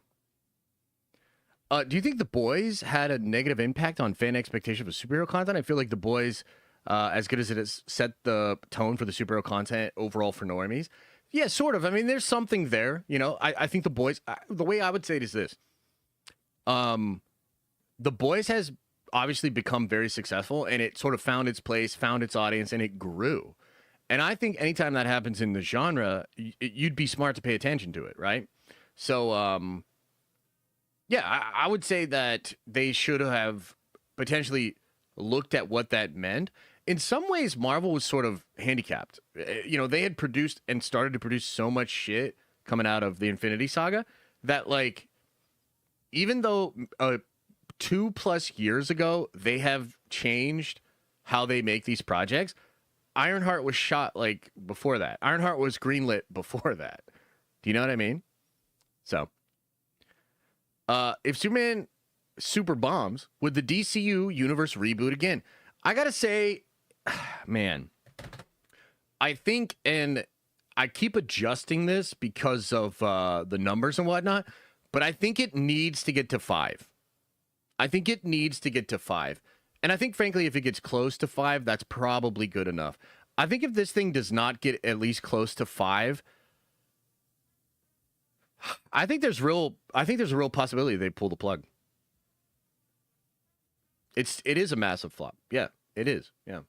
Do you think The Boys had a negative impact on fan expectation for superhero content? I feel like The Boys, as good as it has set the tone for the superhero content overall for normies. Yeah, sort of. I mean, there's something there. You know, I think The Boys, the way I would say it is this. The Boys has obviously become very successful, and it sort of found its place, found its audience, and it grew. And I think anytime that happens in the genre, you'd be smart to pay attention to it, right? So, yeah, I would say that they should have potentially looked at what that meant. In some ways, Marvel was sort of handicapped. You know, they had produced and started to produce so much shit coming out of the Infinity Saga that, like, even though 2+ years ago they have changed how they make these projects, Ironheart was shot, like, before that. Ironheart was greenlit before that. Do you know what I mean? So, if Superman super bombs, would the DCU universe reboot again? I gotta say, man, I think, and I keep adjusting this because of the numbers and whatnot, but I think it needs to get to 5. I think it needs to get to 5. And I think, frankly, if it gets close to 5, that's probably good enough. I think if this thing does not get at least close to 5, I think there's a real possibility they pull the plug. It is a massive flop. Yeah, it is. Yeah.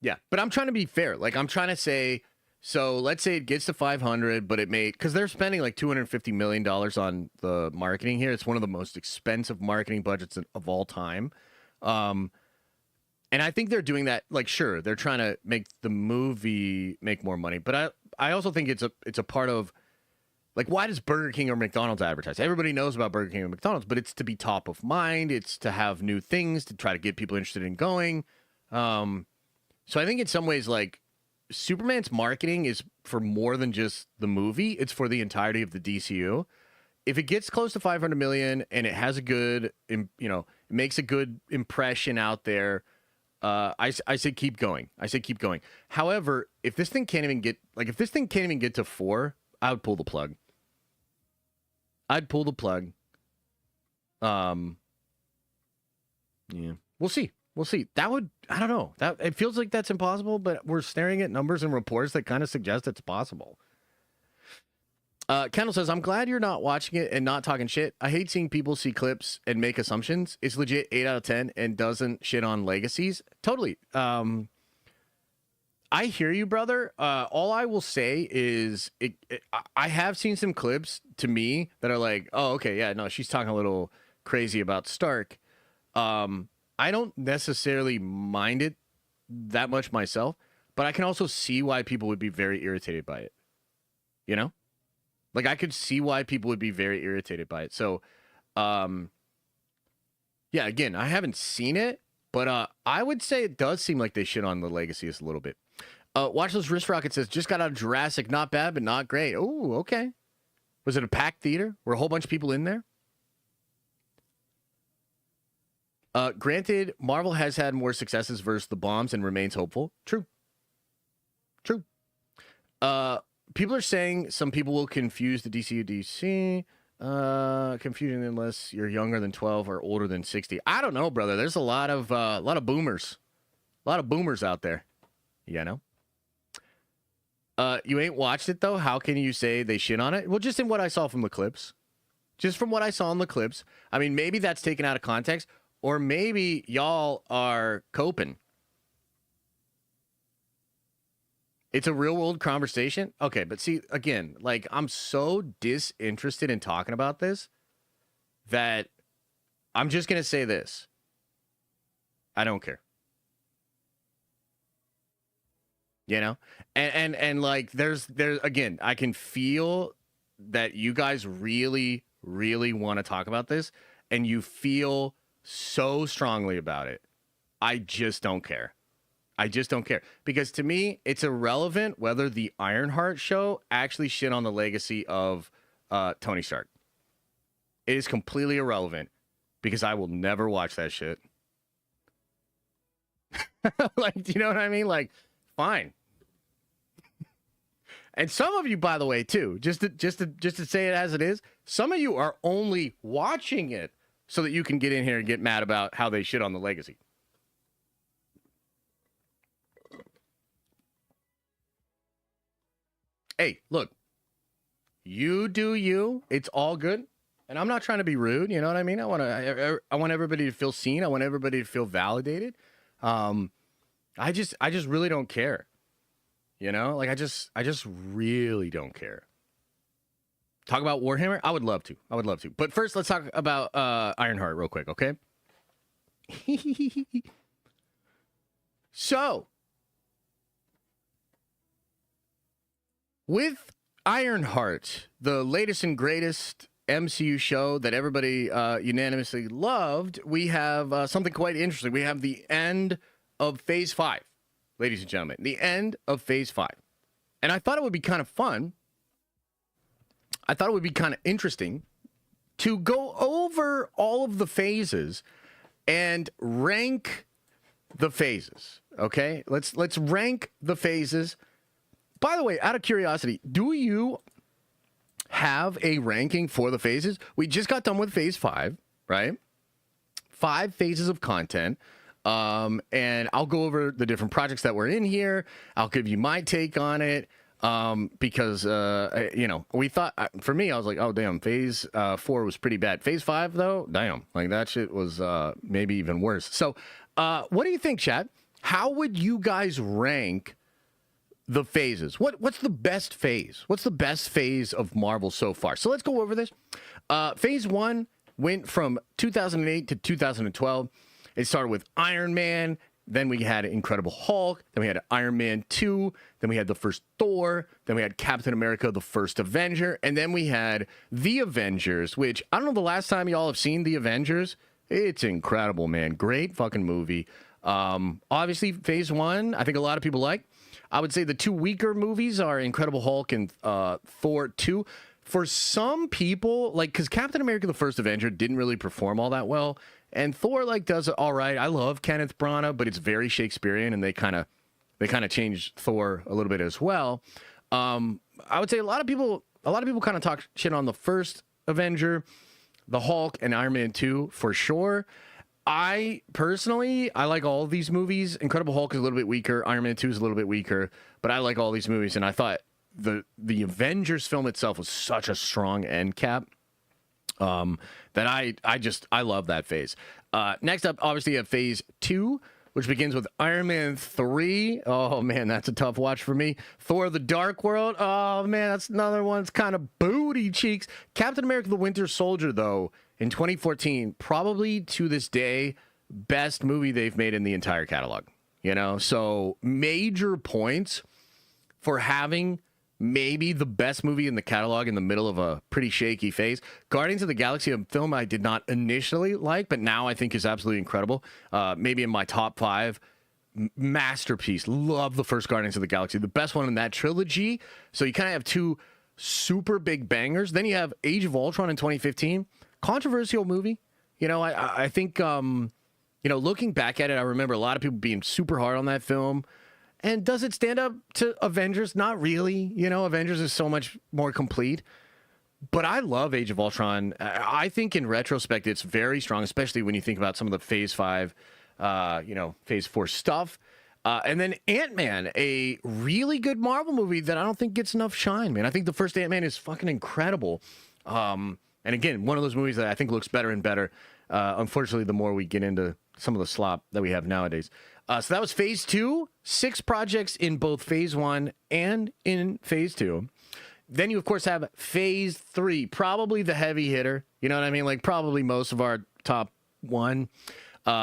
Yeah, but I'm trying to be fair. Like, I'm trying to say, so let's say it gets to 500, but it may, because they're spending like $250 million on the marketing here. It's one of the most expensive marketing budgets of all time. And I think they're doing that, like, sure, they're trying to make the movie make more money, but I also think it's a part of, like, why does Burger King or McDonald's advertise? Everybody knows about Burger King or McDonald's, but it's to be top of mind. It's to have new things, to try to get people interested in going. So I think in some ways, like, Superman's marketing is for more than just the movie. It's for the entirety of the DCU. If it gets close to 500 million and it has a good, you know, it makes a good impression out there, I say keep going. I say keep going. However, if this thing can't even get to 4, I would pull the plug. I'd pull the plug. Yeah, we'll see. We'll see. That would, I don't know. That it feels like that's impossible, but we're staring at numbers and reports that kind of suggest it's possible. Kendall says, I'm glad you're not watching it and not talking shit. I hate seeing people see clips and make assumptions. It's legit 8 out of 10 and doesn't shit on legacies. Totally. I hear you, brother. All I will say is I have seen some clips to me that are like, oh, okay, yeah, no, she's talking a little crazy about Stark. I don't necessarily mind it that much myself, but I can also see why people would be very irritated by it. You know? Like, I could see why people would be very irritated by it. So, yeah, again, I haven't seen it, but I would say it does seem like they shit on the legacies a little bit. Watch Those Wrist Rockets says, just got out of Jurassic. Not bad, but not great. Oh, okay. Was it a packed theater? Were a whole bunch of people in there? Granted, Marvel has had more successes versus the bombs and remains hopeful. True. people are saying some people will confuse the DC. Confusing unless you're younger than 12 or older than 60. I don't know, brother. There's a lot of boomers. A lot of boomers out there. You know? You ain't watched it, though? How can you say they shit on it? Well, just in what I saw from the clips. Just from what I saw in the clips. I mean, maybe that's taken out of context, or maybe y'all are coping. It's a real-world conversation? Okay, but see, again, like, I'm so disinterested in talking about this that I'm just going to say this. I don't care. You know? And like, there's again, I can feel that you guys really, really want to talk about this, and you feel so strongly about it. I just don't care. I just don't care. Because to me, it's irrelevant whether the Ironheart show actually shit on the legacy of Tony Stark. It is completely irrelevant because I will never watch that shit. Like, do you know what I mean? Like, fine. And some of you, by the way, too, just to say it as it is, some of you are only watching it so that you can get in here and get mad about how they shit on the legacy. Hey, look, you do you. It's all good. And I'm not trying to be rude. You know what I mean? I want everybody to feel seen. I want everybody to feel validated. I just really don't care. You know, like I just really don't care. Talk about Warhammer? I would love to. But first, let's talk about Ironheart real quick, okay? So, with Ironheart, the latest and greatest MCU show that everybody unanimously loved, we have something quite interesting. We have the end of Phase 5, ladies and gentlemen. The end of Phase 5. And I thought it would be kind of fun. I thought it would be kind of interesting to go over all of the phases and rank the phases, okay? Let's rank the phases. By the way, out of curiosity, do you have a ranking for the phases? We just got done with Phase 5, right? 5 phases of content. And I'll go over the different projects that were in here. I'll give you my take on it. Because, you know, we thought, for me, I was like, oh, damn, Phase 4 was pretty bad. Phase 5, though, damn, like that shit was maybe even worse. So, what do you think, chat? How would you guys rank the phases? What's the best phase? What's the best phase of Marvel so far? So let's go over this. Phase 1 went from 2008 to 2012. It started with Iron Man. Then we had Incredible Hulk. Then we had Iron Man 2. Then we had the first Thor. Then we had Captain America, the first Avenger. And then we had The Avengers, which I don't know the last time y'all have seen The Avengers. It's incredible, man. Great fucking movie. Obviously, Phase 1, I think a lot of people like. I would say the 2 weaker movies are Incredible Hulk and Thor 2. For some people, like, because Captain America, the first Avenger, didn't really perform all that well. And Thor, like, does it all right. I love Kenneth Branagh, but it's very Shakespearean, and they kind of changed Thor a little bit as well. I would say a lot of people kind of talk shit on the first Avenger, the Hulk, and Iron Man 2 for sure. I personally like all of these movies. Incredible Hulk is a little bit weaker. Iron Man 2 is a little bit weaker, but I like all these movies, and I thought the Avengers film itself was such a strong end cap. That I love that phase. Next up, obviously, you have Phase 2, which begins with Iron Man 3. Oh, man, that's a tough watch for me. Thor: The Dark World. Oh, man, that's another one. It's kind of booty cheeks. Captain America: The Winter Soldier, though, in 2014, probably to this day, best movie they've made in the entire catalog. You know, so major points for having maybe the best movie in the catalog in the middle of a pretty shaky phase. Guardians of the Galaxy, a film I did not initially like, but now I think is absolutely incredible. Maybe in my top 5. Masterpiece. Love the first Guardians of the Galaxy. The best one in that trilogy. So you kind of have 2 super big bangers. Then you have Age of Ultron in 2015. Controversial movie. You know, I think, you know, looking back at it, I remember a lot of people being super hard on that film. And does it stand up to Avengers? Not really. You know, Avengers is so much more complete. But I love Age of Ultron. I think in retrospect, it's very strong, especially when you think about some of the Phase 5, Phase 4 stuff. And then Ant-Man, a really good Marvel movie that I don't think gets enough shine, man. I think the first Ant-Man is fucking incredible. And again, one of those movies that I think looks better and better. Unfortunately, the more we get into some of the slop that we have nowadays. So that was Phase 2, 6 projects in both Phase 1 and in Phase 2. Then you, of course, have Phase 3, probably the heavy hitter. You know what I mean? Like, probably most of our top one.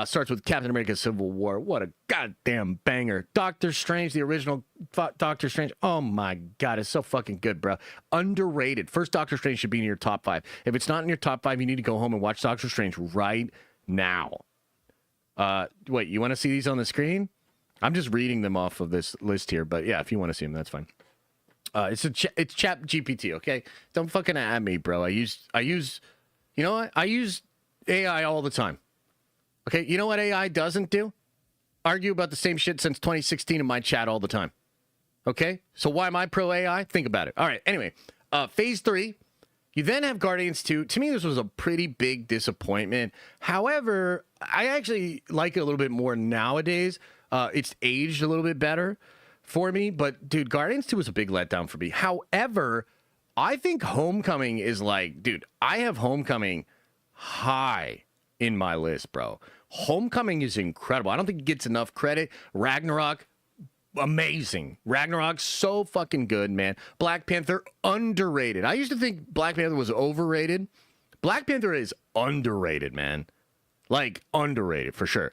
Starts with Captain America Civil War. What a goddamn banger. Doctor Strange, the original Doctor Strange. Oh, my God. It's so fucking good, bro. Underrated. First Doctor Strange should be in your top 5. If it's not in your top 5, you need to go home and watch Doctor Strange right now. Wait, you want to see these on the screen? I'm just reading them off of this list here. But, yeah, if you want to see them, that's fine. It's Chat GPT, okay? Don't fucking at me, bro. I use, you know what? I use AI all the time. Okay, you know what AI doesn't do? Argue about the same shit since 2016 in my chat all the time. Okay? So why am I pro AI? Think about it. All right, anyway. Phase 3. You then have Guardians 2. To me, this was a pretty big disappointment. However, I actually like it a little bit more nowadays. It's aged a little bit better for me. But, dude, Guardians 2 was a big letdown for me. However, I think Homecoming is like, dude, I have Homecoming high in my list, bro. Homecoming is incredible. I don't think it gets enough credit. Ragnarok, amazing. Ragnarok, so fucking good, man. Black Panther, underrated. I used to think Black Panther was overrated. Black Panther is underrated, man. Like, underrated, for sure.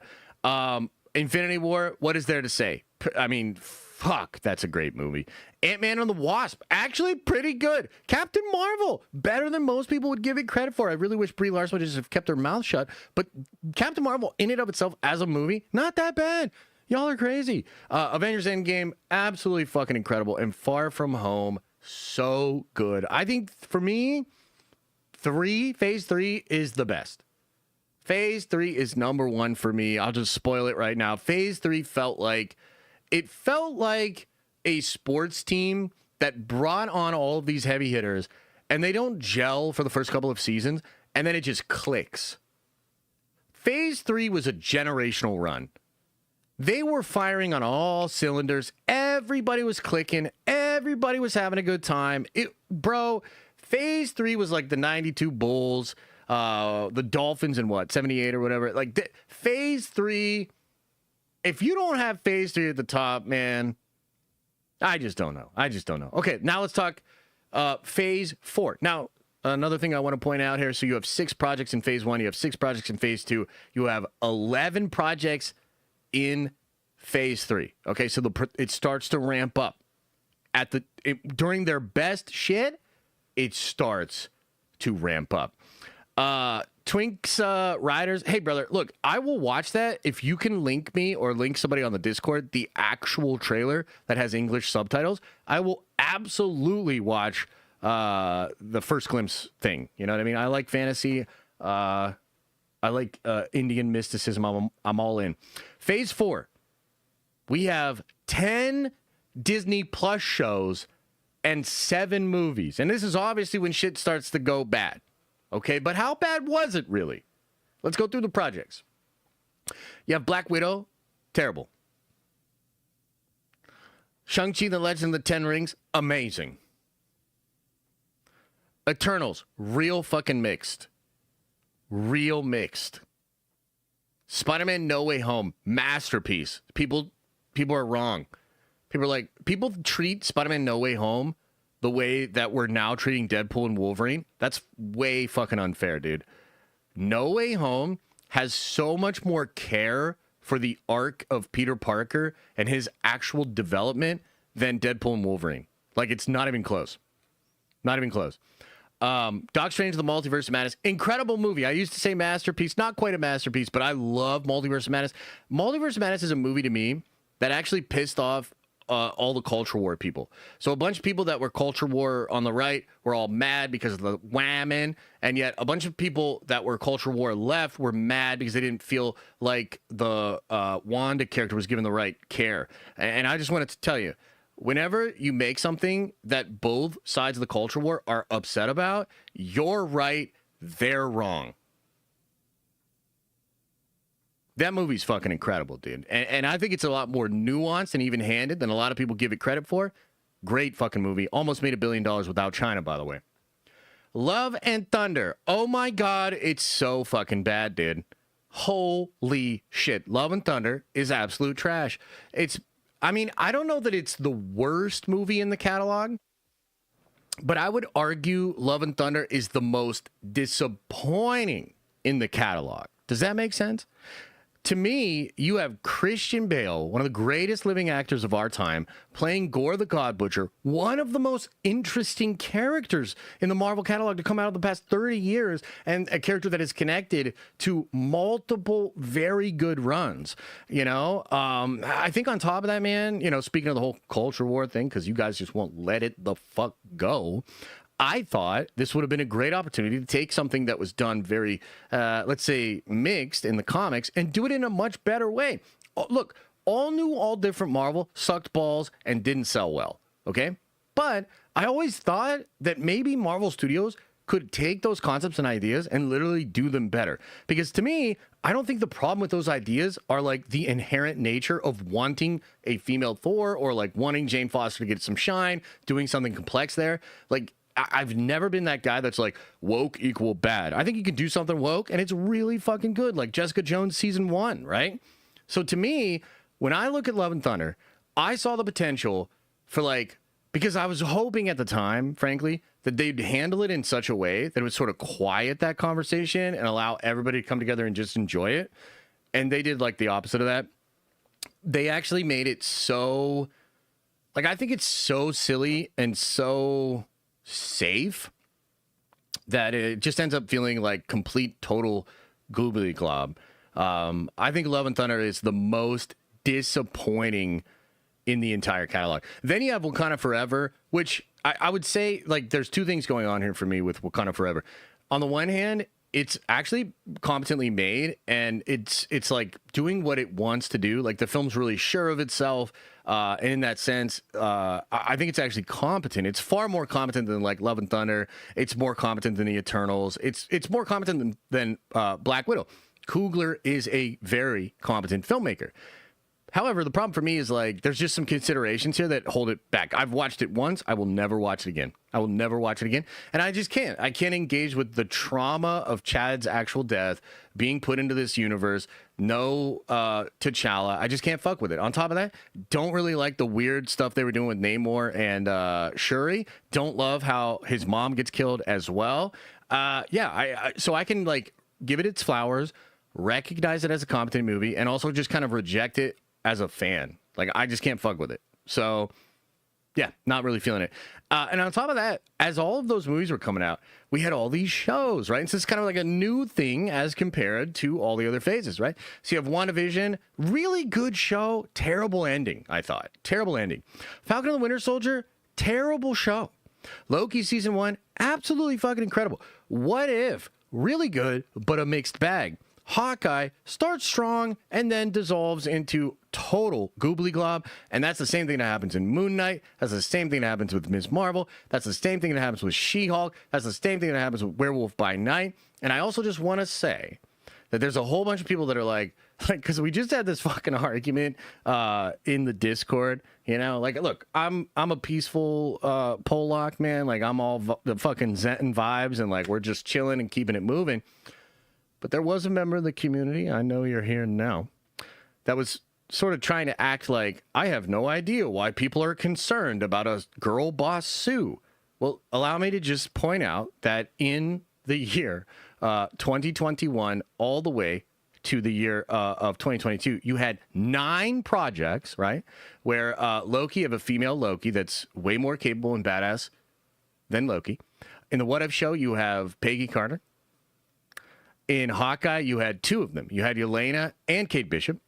Infinity War, what is there to say? I mean, fuck, that's a great movie. Ant-Man and the Wasp, actually pretty good. Captain Marvel, better than most people would give it credit for. I really wish Brie Larson would just have kept her mouth shut. But Captain Marvel, in and of itself, as a movie, not that bad. Y'all are crazy. Avengers Endgame, absolutely fucking incredible. And Far From Home, so good. I think, for me, Phase 3 is the best. Phase 3 is number 1 for me. I'll just spoil it right now. Phase 3 felt like a sports team that brought on all of these heavy hitters, and they don't gel for the first couple of seasons, and then it just clicks. Phase 3 was a generational run. They were firing on all cylinders. Everybody was clicking. Everybody was having a good time. Phase 3 was like the 92 Bulls, the Dolphins in 78 or whatever. Like, Phase 3, if you don't have Phase 3 at the top, man, I just don't know. Okay, now let's talk Phase 4. Now, another thing I want to point out here. So you have 6 projects in Phase 1. You have 6 projects in Phase 2. You have 11 projects in Phase 3. Okay, so it starts to ramp up. During their best shit, it starts to ramp up. Twinks Riders. Hey, brother, look, I will watch that if you can link me or link somebody on the Discord the actual trailer that has English subtitles. I will absolutely watch the First Glimpse thing. You know what I mean? I like fantasy. I like Indian mysticism. I'm all in. Phase 4. We have 10 Disney Plus shows and 7 movies. And this is obviously when shit starts to go bad. Okay, but how bad was it really? Let's go through the projects. You have Black Widow, terrible. Shang-Chi and the Legend of the Ten Rings, amazing. Eternals, real fucking mixed. Real mixed. Spider-Man No Way Home, masterpiece. People are wrong. People treat Spider-Man No Way Home the way that we're now treating Deadpool and Wolverine. That's way fucking unfair, dude. No Way Home has so much more care for the arc of Peter Parker and his actual development than Deadpool and Wolverine. Like, it's not even close. Not even close. Doctor Strange the Multiverse of Madness, incredible movie. I used to say masterpiece, not quite a masterpiece, but I love Multiverse of Madness. Multiverse of Madness is a movie to me that actually pissed off all the culture war people. So a bunch of people that were culture war on the right were all mad because of the whammon, and yet a bunch of people that were culture war left were mad because they didn't feel like the Wanda character was given the right care. And I just wanted to tell you, whenever you make something that both sides of the culture war are upset about, you're right, they're wrong. That movie's fucking incredible, dude. And I think it's a lot more nuanced and even-handed than a lot of people give it credit for. Great fucking movie. Almost made $1 billion without China, by the way. Love and Thunder. Oh my God, it's so fucking bad, dude. Holy shit. Love and Thunder is absolute trash. I don't know that it's the worst movie in the catalog, but I would argue Love and Thunder is the most disappointing in the catalog. Does that make sense? To me, you have Christian Bale, one of the greatest living actors of our time, playing Gore the God Butcher, one of the most interesting characters in the Marvel catalog to come out of the past 30 years, and a character that is connected to multiple very good runs. I think on top of that, man, speaking of the whole culture war thing, because you guys just won't let it the fuck go, I thought this would have been a great opportunity to take something that was done very, let's say, mixed in the comics and do it in a much better way. Look, all new, all different Marvel sucked balls and didn't sell well, okay? But I always thought that maybe Marvel Studios could take those concepts and ideas and literally do them better. Because to me, I don't think the problem with those ideas are like the inherent nature of wanting a female Thor or like wanting Jane Foster to get some shine, doing something complex there. Like, I've never been that guy that's like woke equal bad. I think you can do something woke and it's really fucking good, like Jessica Jones season 1, right? So to me, when I look at Love and Thunder, I saw the potential for because I was hoping at the time, frankly, that they'd handle it in such a way that it would sort of quiet that conversation and allow everybody to come together and just enjoy it. And they did the opposite of that. They actually made it so, I think it's so silly and so safe that it just ends up feeling like complete total goobly glob. I think Love and Thunder is the most disappointing in the entire catalog. Then you have Wakanda Forever, which I would say there's two things going on here for me with Wakanda Forever. On the one hand, it's actually competently made and it's doing what it wants to do. The film's really sure of itself. And in that sense, I think it's actually competent. It's far more competent than Love and Thunder. It's more competent than the Eternals. It's more competent than Black Widow. Coogler is a very competent filmmaker. However, the problem for me is there's just some considerations here that hold it back. I've watched it once. I will never watch it again. I will never watch it again. And I just can't. I can't engage with the trauma of Chad's actual death, being put into this universe. No T'Challa. I just can't fuck with it. On top of that, don't really like the weird stuff they were doing with Namor and Shuri. Don't love how his mom gets killed as well. So I can give it its flowers, recognize it as a competent movie, and also just kind of reject it as a fan. I just can't fuck with it. So yeah, not really feeling it. And on top of that, as all of those movies were coming out, we had all these shows, right? And so it's kind of a new thing as compared to all the other phases, right? So you have WandaVision, really good show, terrible ending, I thought. Terrible ending. Falcon and the Winter Soldier, terrible show. Loki season 1, absolutely fucking incredible. What If, really good, but a mixed bag. Hawkeye starts strong and then dissolves into total goobly glob. And that's the same thing that happens in Moon Knight. That's the same thing that happens with Ms. Marvel. That's the same thing that happens with She-Hulk. That's the same thing that happens with Werewolf by Night. And I also just want to say that there's a whole bunch of people that are because we just had this fucking argument in the Discord, look, I'm a peaceful Pollock, man. I'm all the fucking Zen vibes and we're just chilling and keeping it moving. But there was a member of the community, I know you're here now, that was sort of trying to act like, I have no idea why people are concerned about a girl boss Sue. Well, allow me to just point out that in the year 2021 all the way to the year of 2022, you had 9 projects, right, where Loki, have a female Loki that's way more capable and badass than Loki. In the What If show, you have Peggy Carter. In Hawkeye, you had 2 of them. You had Yelena and Kate Bishop.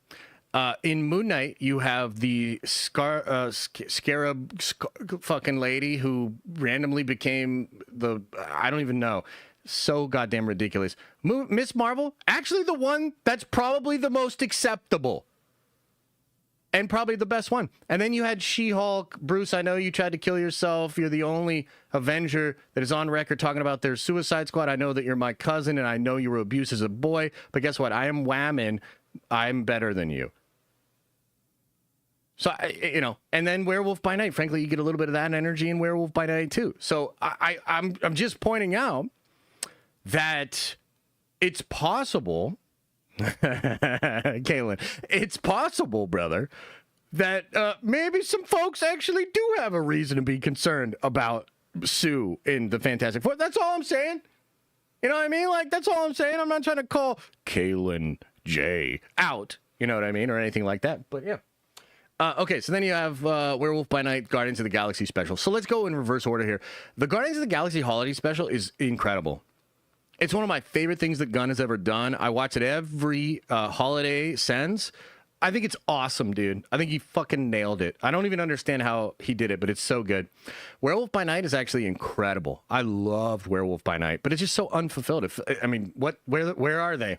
In Moon Knight, you have the scarab fucking lady who randomly became I don't even know. So goddamn ridiculous. Miss Marvel, actually the one that's probably the most acceptable. And probably the best one. And then you had She-Hulk. Bruce, I know you tried to kill yourself. You're the only Avenger that is on record talking about their Suicide Squad. I know that you're my cousin, and I know you were abused as a boy. But guess what? I am whamming. I'm better than you. So, and then Werewolf by Night. Frankly, you get a little bit of that energy in Werewolf by Night, too. So I'm just pointing out that it's possible... Kaylin, it's possible, brother, that maybe some folks actually do have a reason to be concerned about Sue in the Fantastic Four. That's all I'm saying. You know what I mean? Like, that's all I'm saying. I'm not trying to call Kaylin J out, you know what I mean, or anything like that. But yeah. Okay, so then you have Werewolf by Night, Guardians of the Galaxy special. So let's go in reverse order here. The Guardians of the Galaxy holiday special is incredible. It's one of my favorite things that Gunn has ever done. I watch it every holiday since. I think it's awesome, dude. I think he fucking nailed it. I don't even understand how he did it, but it's so good. Werewolf by Night is actually incredible. I loved Werewolf by Night, but it's just so unfulfilled. Where are they?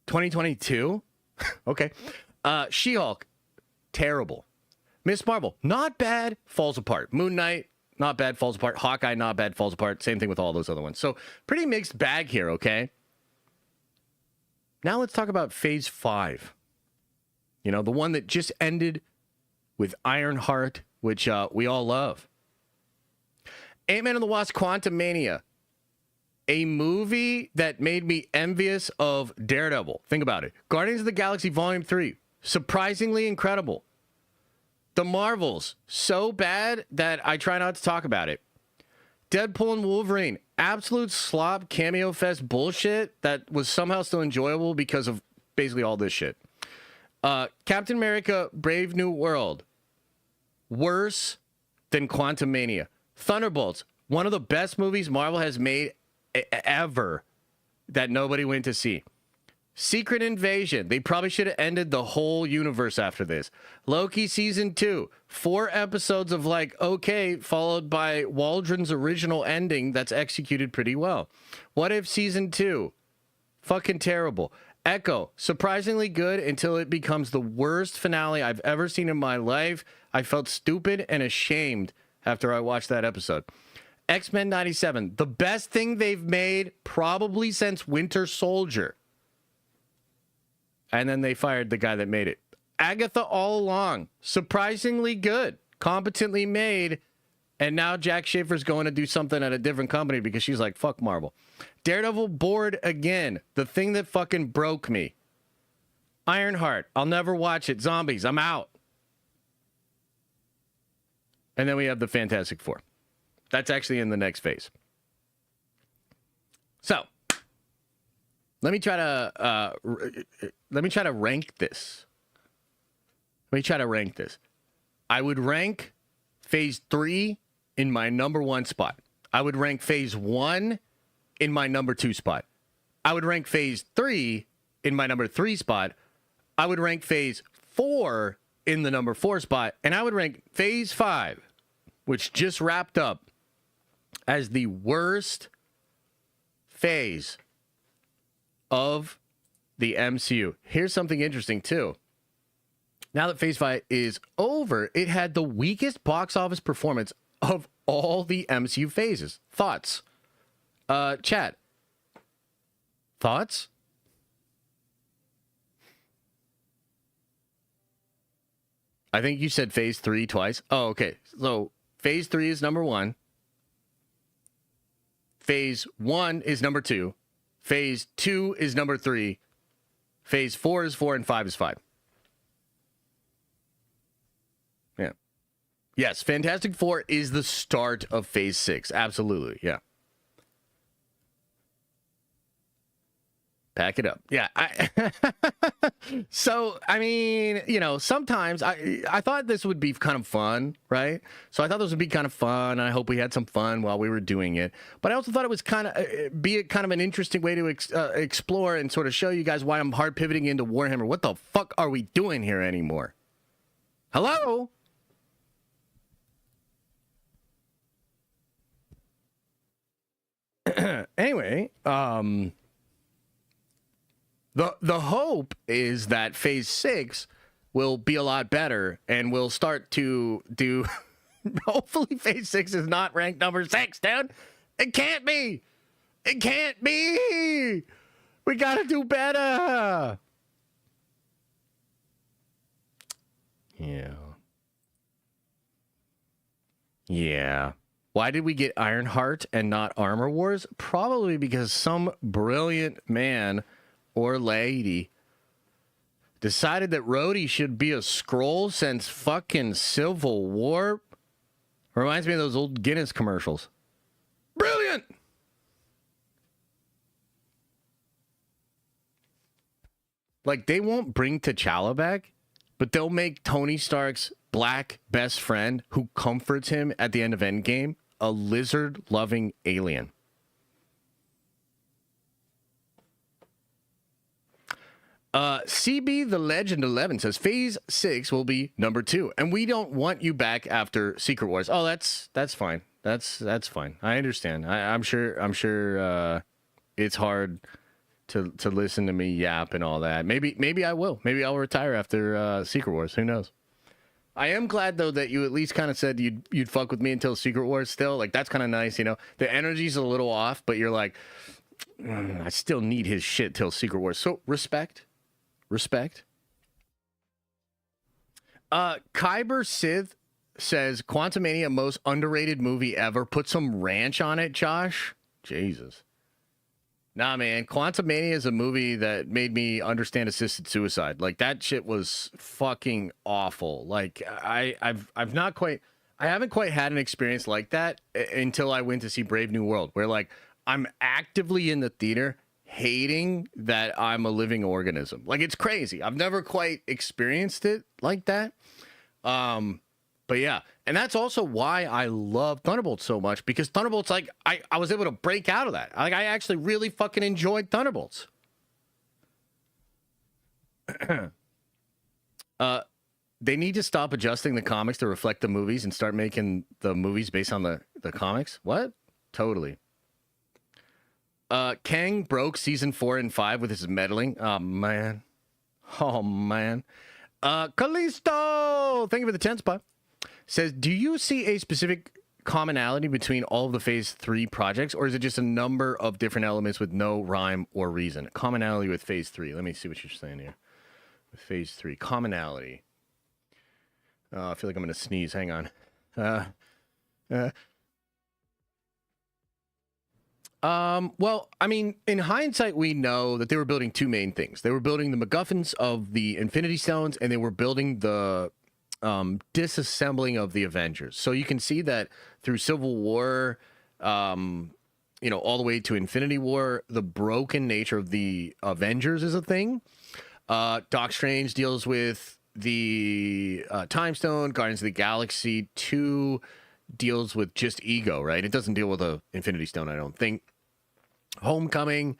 2022? Okay. She-Hulk, terrible. Miss Marvel, not bad, falls apart. Moon Knight, not bad, falls apart. Hawkeye, not bad, falls apart. Same thing with all those other ones. So pretty mixed bag here, okay? Now let's talk about Phase 5. You know, the one that just ended with Ironheart, which we all love. Ant-Man and the Wasp: Quantumania. A movie that made me envious of Daredevil. Think about it. Guardians of the Galaxy Volume 3. Surprisingly incredible. The Marvels, so bad that I try not to talk about it. Deadpool and Wolverine, absolute slop cameo fest bullshit that was somehow still enjoyable because of basically all this shit. Captain America, Brave New World, worse than Quantumania. Thunderbolts, one of the best movies Marvel has made ever that nobody went to see. Secret Invasion. They probably should have ended the whole universe after this. Loki Season 2. 4 episodes of okay, followed by Waldron's original ending that's executed pretty well. What If Season 2? Fucking terrible. Echo. Surprisingly good until it becomes the worst finale I've ever seen in my life. I felt stupid and ashamed after I watched that episode. X-Men 97. The best thing they've made probably since Winter Soldier. And then they fired the guy that made it. Agatha All Along. Surprisingly good. Competently made. And now Jack Schaefer's going to do something at a different company because she's like, fuck Marvel. Daredevil bored again. The thing that fucking broke me. Ironheart. I'll never watch it. Zombies. I'm out. And then we have the Fantastic Four. That's actually in the next phase. So, let me try to rank this. I would rank Phase 3 in my number 1 spot. I would rank Phase 1 in my number 2 spot. I would rank Phase 3 in my number 3 spot. I would rank Phase 4 in the number 4 spot. And I would rank Phase 5, which just wrapped up, as the worst phase of the MCU. Here's something interesting, too. Now that Phase 5 is over, it had the weakest box office performance of all the MCU phases. Thoughts? Chat. Thoughts? I think you said Phase 3 twice. Oh, okay. So Phase 3 is number 1. Phase 1 is number 2. Phase 2 is number 3. Phase 4 is 4, and 5 is 5. Yeah. Yes, Fantastic Four is the start of Phase 6. Absolutely, yeah. Pack it up. Yeah. So, I mean, you know, sometimes I thought this would be kind of fun, right? So I thought this would be kind of fun. I hope we had some fun while we were doing it. But I also thought it was kind of an interesting way to explore and sort of show you guys why I'm hard pivoting into Warhammer. What the fuck are we doing here anymore? Hello? Anyway, The hope is that Phase 6 will be a lot better and we'll start to do... Hopefully Phase 6 is not ranked number 6, dude. It can't be. It can't be. We gotta do better. Yeah. Yeah. Why did we get Ironheart and not Armor Wars? Probably because some brilliant man or lady decided that Rhodey should be a scroll since fucking Civil War. Reminds me of those old Guinness commercials. Brilliant! Like, they won't bring T'Challa back, but they'll make Tony Stark's black best friend who comforts him at the end of Endgame a lizard-loving alien. CB The Legend 11 says Phase 6 will be number 2, and we don't want you back after Secret Wars. Oh, that's fine. That's fine. I understand. I'm sure it's hard to listen to me yap and all that. Maybe I will. Maybe I'll retire after Secret Wars. Who knows? I am glad though that you at least kind of said you'd fuck with me until Secret Wars. Still, like, that's kind of nice. You know, the energy's a little off, but you're like, I still need his shit till Secret Wars. So respect. Kyber Sith says Quantumania most underrated movie ever. Put some ranch on it, Josh. Jesus. Nah, man. Quantumania is a movie that made me understand assisted suicide. Like, that shit was fucking awful. Like, I haven't quite had an experience like that until I went to see Brave New World, where, like, I'm actively in the theater hating that I'm a living organism. Like, it's crazy. I've never quite experienced it like that. But yeah, and that's also why I love Thunderbolts so much, because Thunderbolts, like, I was able to break out of that. Like, I actually really fucking enjoyed Thunderbolts. They need to stop adjusting the comics to reflect the movies and start making the movies based on the comics. What? Totally. Kang broke season 4 and 5 with his meddling. Oh, man. Callisto! Thank you for the 10 spot. Says, do you see a specific commonality between all of the Phase 3 projects, or is it just a number of different elements with no rhyme or reason? Commonality with Phase 3. Let me see what you're saying here. With Phase 3. Commonality. I feel like I'm going to sneeze. Hang on. Well, I mean, in hindsight, we know that they were building two main things. They were building the MacGuffins of the Infinity Stones, and they were building the disassembling of the Avengers. So you can see that through Civil War, all the way to Infinity War, the broken nature of the Avengers is a thing. Doc Strange deals with the Time Stone. Guardians of the Galaxy 2 deals with just ego, right? It doesn't deal with a Infinity Stone, I don't think. Homecoming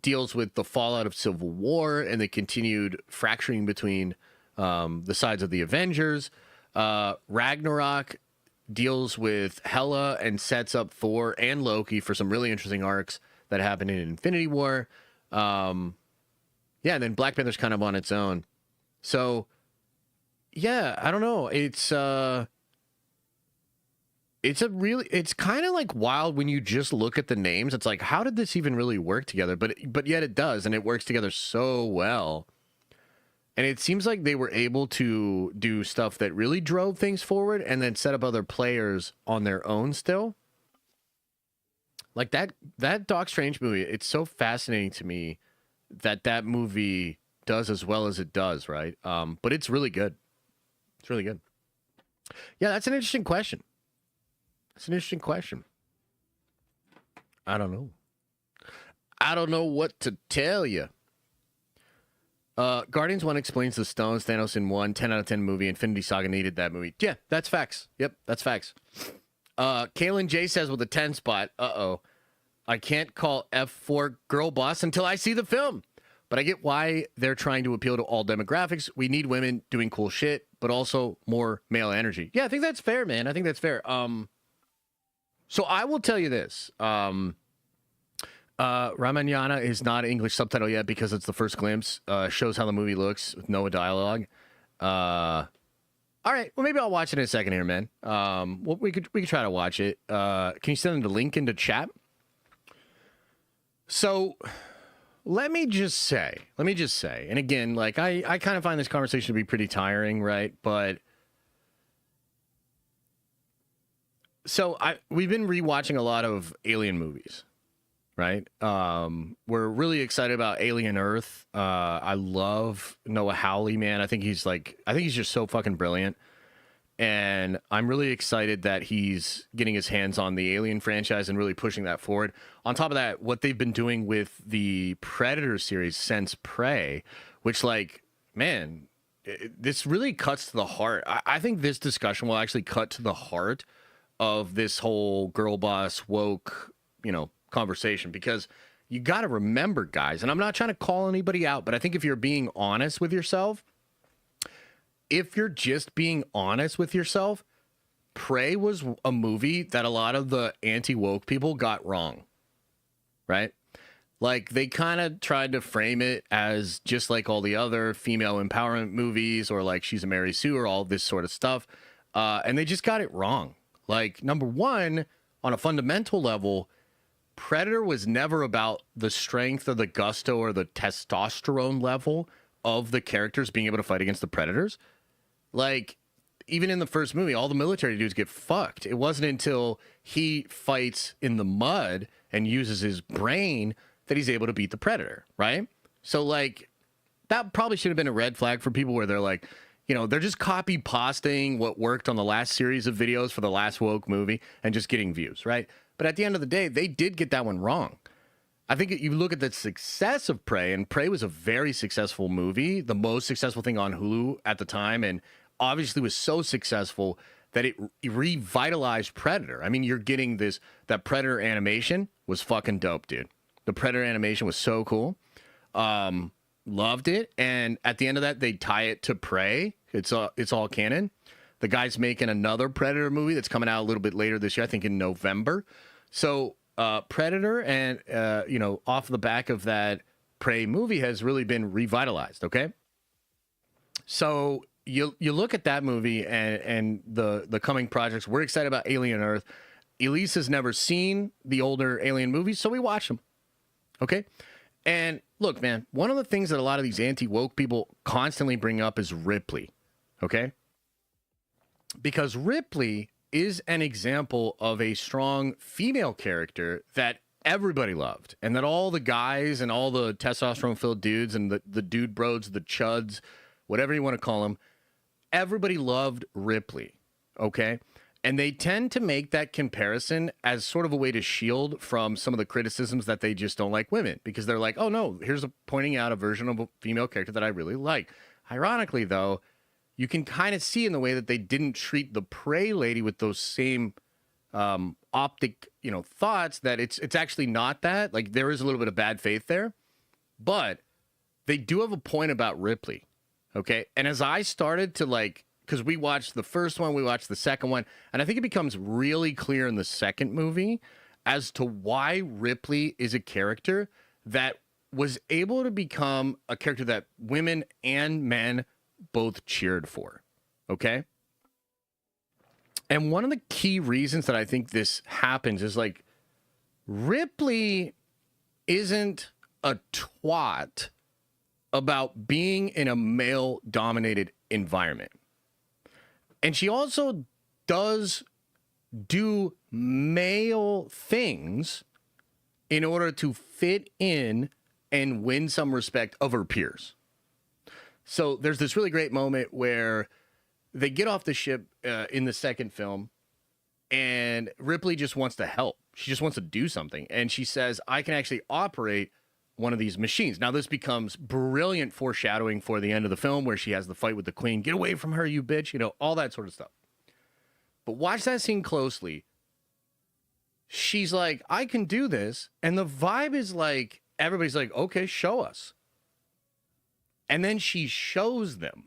deals with the fallout of Civil War and the continued fracturing between the sides of the Avengers. Ragnarok deals with Hela and sets up Thor and Loki for some really interesting arcs that happen in Infinity War. And then Black Panther's kind of on its own. So, yeah, I don't know. It's kind of like wild when you just look at the names. It's like, how did this even really work together? But yet it does, and it works together so well. And it seems like they were able to do stuff that really drove things forward and then set up other players on their own still. Like that Doc Strange movie, it's so fascinating to me that movie does as well as it does, right? But it's really good. It's really good. Yeah, that's an interesting question. I don't know. I don't know what to tell you. Guardians 1 explains the stones, Thanos in 1, 10 out of 10 movie. Infinity Saga needed that movie. Yeah, that's facts. Yep, that's facts. Kaylin J says with a 10 spot, I can't call F4 girl boss until I see the film. But I get why they're trying to appeal to all demographics. We need women doing cool shit, but also more male energy. Yeah, I think that's fair, man. I think that's fair. So I will tell you this. Ramayana is not English subtitle yet because it's the first glimpse. Shows how the movie looks with no dialogue. All right, well maybe I'll watch it in a second here, man. Well, we could try to watch it. Can you send the link into chat? So let me just say, and again, like I kind of find this conversation to be pretty tiring, right? But so we've been rewatching a lot of Alien movies. Right. We're really excited about Alien Earth. I love Noah Hawley, man. I think he's just so fucking brilliant. And I'm really excited that he's getting his hands on the Alien franchise and really pushing that forward. On top of that, what they've been doing with the Predator series since Prey, which, like, man, this really cuts to the heart. I think this discussion will actually cut to the heart of this whole girl boss woke, conversation, because you got to remember, guys, and I'm not trying to call anybody out, but I think if you're being honest with yourself, Prey was a movie that a lot of the anti-woke people got wrong, right? Like, they kind of tried to frame it as just like all the other female empowerment movies, or like She's a Mary Sue, or all this sort of stuff, and they just got it wrong. Like, number one, on a fundamental level, Predator was never about the strength or the gusto or the testosterone level of the characters being able to fight against the Predators. Like, even in the first movie, all the military dudes get fucked. It wasn't until he fights in the mud and uses his brain that he's able to beat the Predator, right? So, like, that probably should have been a red flag for people, where they're like, they're just copy-pasting what worked on the last series of videos for the last woke movie and just getting views, right? But at the end of the day, they did get that one wrong. I think you look at the success of Prey, and Prey was a very successful movie, the most successful thing on Hulu at the time, and obviously was so successful that it revitalized Predator. I mean, you're getting that Predator animation was fucking dope, dude. The Predator animation was so cool. Loved it. And at the end of that, they tie it to Prey. It's all canon. The guy's making another Predator movie that's coming out a little bit later this year, I think in November. So Predator, and off the back of that Prey movie, has really been revitalized. Okay, so you look at that movie and the coming projects. We're excited about Alien Earth. Elise has never seen the older Alien movies, so we watch them. Okay, and look, man, one of the things that a lot of these anti-woke people constantly bring up is Ripley. Okay, because Ripley is an example of a strong female character that everybody loved, and that all the guys and all the testosterone-filled dudes and the dude bros, the chuds, whatever you want to call them, everybody loved Ripley, okay? And they tend to make that comparison as sort of a way to shield from some of the criticisms that they just don't like women, because they're like, oh no, here's pointing out a version of a female character that I really like. Ironically, though, you can kind of see in the way that they didn't treat the Prey lady with those same optic, thoughts, that it's actually not that. Like, there is a little bit of bad faith there, but they do have a point about Ripley, okay? And as I started to, like, because we watched the first one, we watched the second one, and I think it becomes really clear in the second movie as to why Ripley is a character that was able to become a character that women and men both cheered for, okay? And one of the key reasons that I think this happens is, like, Ripley isn't a twat about being in a male-dominated environment. And she also does do male things in order to fit in and win some respect of her peers. So there's this really great moment where they get off the ship in the second film, and Ripley just wants to help. She just wants to do something. And she says, I can actually operate one of these machines. Now, this becomes brilliant foreshadowing for the end of the film where she has the fight with the queen. Get away from her, you bitch. You know, all that sort of stuff. But watch that scene closely. She's like, I can do this. And the vibe is like, everybody's like, okay, show us. And then she shows them.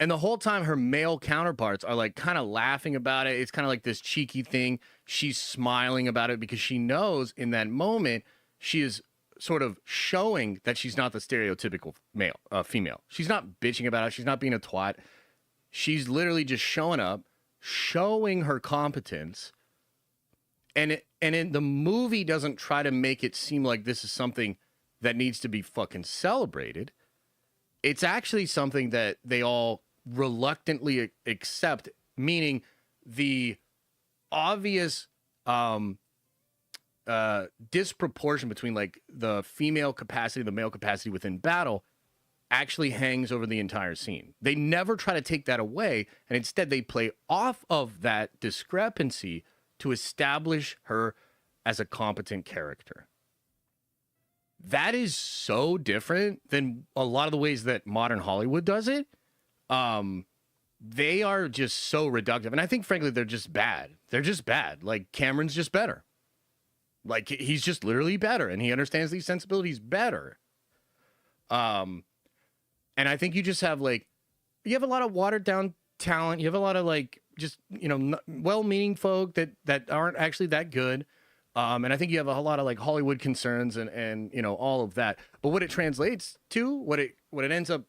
And the whole time her male counterparts are like kind of laughing about it. It's kind of like this cheeky thing. She's smiling about it because she knows in that moment she is sort of showing that she's not the stereotypical female. She's not bitching about it. She's not being a twat. She's literally just showing up, showing her competence. And the movie doesn't try to make it seem like this is something that needs to be fucking celebrated. It's actually something that they all reluctantly accept, meaning the obvious disproportion between like the female capacity, the male capacity within battle actually hangs over the entire scene. They never try to take that away, and instead they play off of that discrepancy to establish her as a competent character. That is so different than a lot of the ways that modern Hollywood does it. They are just so reductive. And I think, frankly, they're just bad. They're just bad. Like, Cameron's just better. Like, he's just literally better, and he understands these sensibilities better. And I think you just have, like, you have a lot of watered-down talent. You have a lot of, like, just, you know, well-meaning folk that aren't actually that good. And I think you have a lot of like Hollywood concerns and you know, all of that. But what it translates to, what it ends up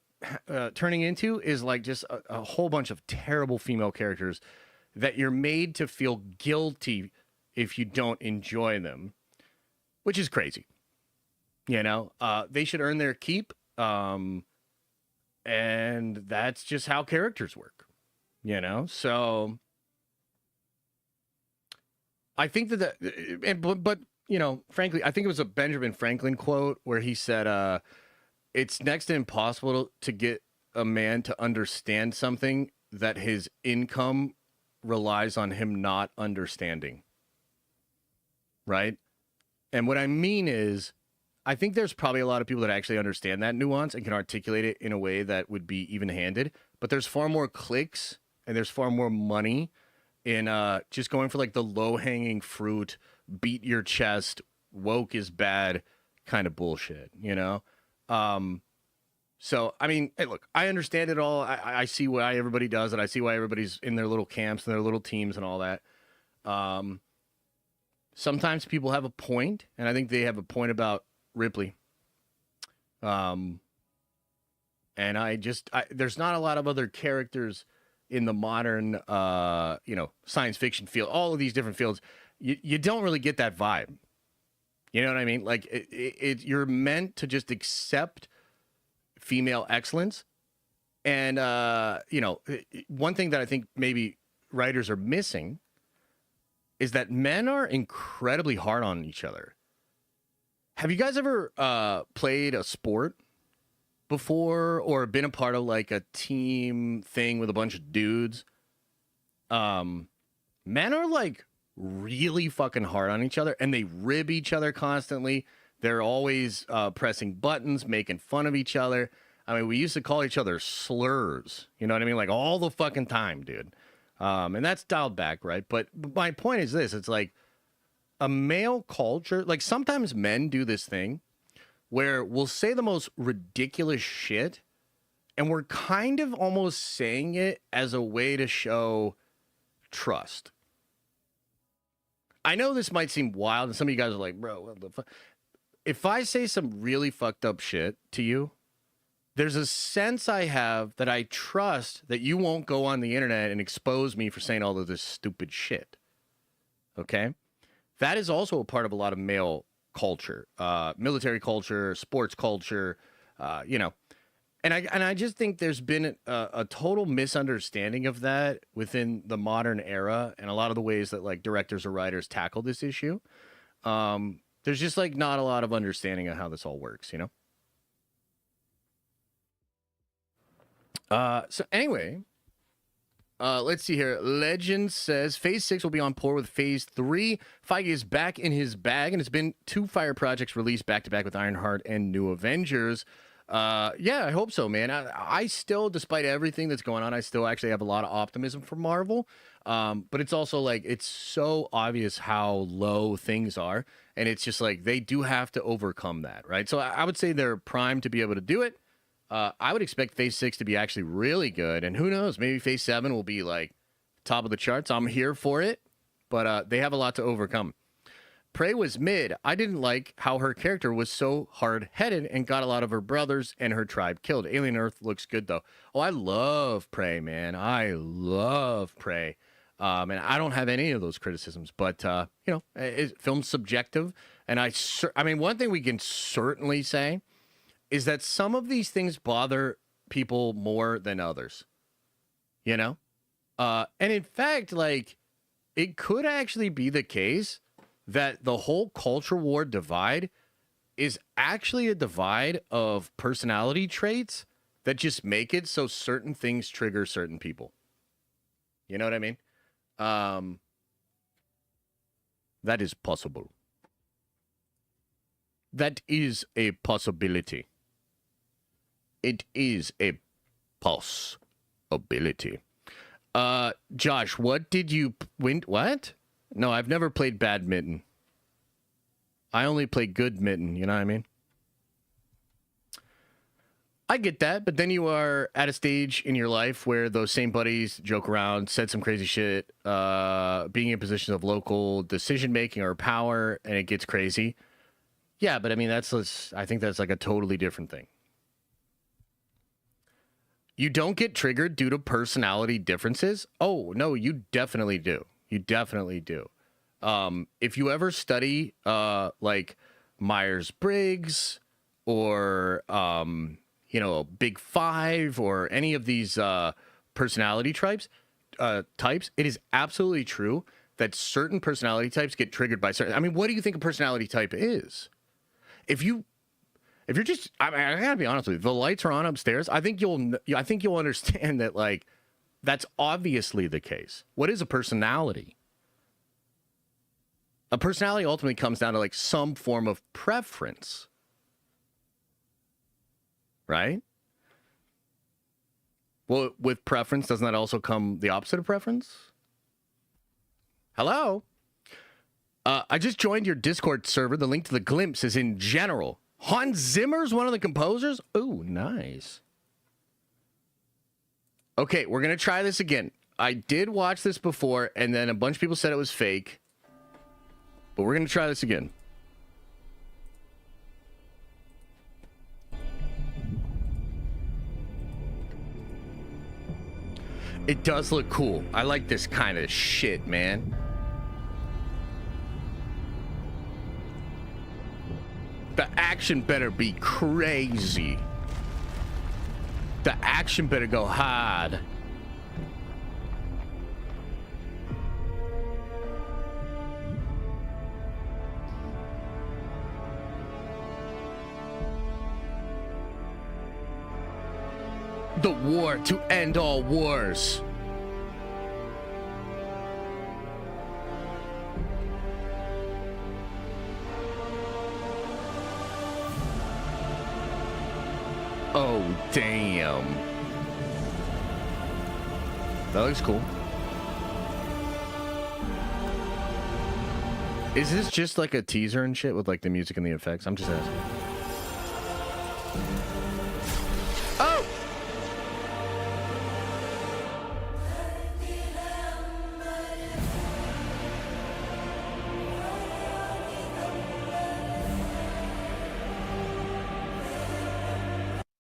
turning into is like just a whole bunch of terrible female characters that you're made to feel guilty if you don't enjoy them, which is crazy. You know, they should earn their keep. And that's just how characters work, you know? So I think but you know, frankly, I think it was a Benjamin Franklin quote where he said, it's next to impossible to get a man to understand something that his income relies on him not understanding. Right? And what I mean is, I think there's probably a lot of people that actually understand that nuance and can articulate it in a way that would be even-handed, but there's far more clicks and there's far more money in just going for like the low-hanging fruit, beat your chest, woke is bad kind of bullshit, you know? So, I mean, hey, look, I understand it all. I see why everybody does it. I see why everybody's in their little camps and their little teams and all that. Sometimes people have a point, and I think they have a point about Ripley. And there's not a lot of other characters in the modern, you know, science fiction field, all of these different fields. You don't really get that vibe. You know what I mean? Like, you're meant to just accept female excellence. And, you know, one thing that I think maybe writers are missing is that men are incredibly hard on each other. Have you guys ever played a sport before or been a part of like a team thing with a bunch of dudes? Men are like really fucking hard on each other and they rib each other constantly. They're always pressing buttons, making fun of each other. I mean, we used to call each other slurs. You know what I mean? Like all the fucking time, dude. And that's dialed back, right? But my point is this. It's like a male culture. Like sometimes men do this thing where we'll say the most ridiculous shit and we're kind of almost saying it as a way to show trust. I know this might seem wild and some of you guys are like, bro, what the fuck? If I say some really fucked up shit to you, there's a sense I have that I trust that you won't go on the internet and expose me for saying all of this stupid shit. Okay? That is also a part of a lot of male culture, military culture, sports culture, you know. And I just think there's been a total misunderstanding of that within the modern era and a lot of the ways that like directors or writers tackle this issue. There's just like not a lot of understanding of how this all works, you know? So anyway, Let's see here. Legend says Phase 6 will be on par with Phase 3. Feige is back in his bag, and it's been 2 Fire projects released back-to-back with Ironheart and New Avengers. Yeah, I hope so, man. I still, despite everything that's going on, I still actually have a lot of optimism for Marvel. But it's also like, it's so obvious how low things are, and it's just like, they do have to overcome that, right? So I would say they're primed to be able to do it. I would expect Phase 6 to be actually really good, and who knows, maybe Phase 7 will be like top of the charts. I'm here for it, but they have a lot to overcome. Prey was mid. I didn't like how her character was so hard-headed and got a lot of her brothers and her tribe killed. Alien Earth looks good, though. Oh, I love Prey, man. I love Prey. And I don't have any of those criticisms, but, you know, film's subjective. And I mean, one thing we can certainly say is that some of these things bother people more than others, you know? And in fact, like, it could actually be the case that the whole culture war divide is actually a divide of personality traits that just make it so certain things trigger certain people. You know what I mean? That is possible. That is a possibility. It is a possibility. Josh, what did you win? What? No, I've never played badminton. I only play good mitten, you know what I mean? I get that, but then you are at a stage in your life where those same buddies joke around, said some crazy shit, being in positions of local decision-making or power, and it gets crazy. Yeah, but I mean, I think that's like a totally different thing. You don't get triggered due to personality differences? Oh, no, you definitely do. You definitely do. If you ever study, like Myers-Briggs or, you know, Big Five or any of these personality types, it is absolutely true that certain personality types get triggered by certain. I mean, what do you think a personality type is? If you're just, I mean, I gotta be honest with you. The lights are on upstairs. I think you'll understand that, like, that's obviously the case. What is a personality? A personality ultimately comes down to like some form of preference, right? Well, with preference, doesn't that also come the opposite of preference? Hello? I just joined your Discord server. The link to the glimpse is in general. Hans Zimmer's one of the composers? Ooh, nice. Okay, we're going to try this again. I did watch this before, and then a bunch of people said it was fake. But we're going to try this again. It does look cool. I like this kind of shit, man. The action better be crazy. The action better go hard. The war to end all wars. Oh, damn. That looks cool. Is this just like a teaser and shit with like the music and the effects? I'm just asking. Oh!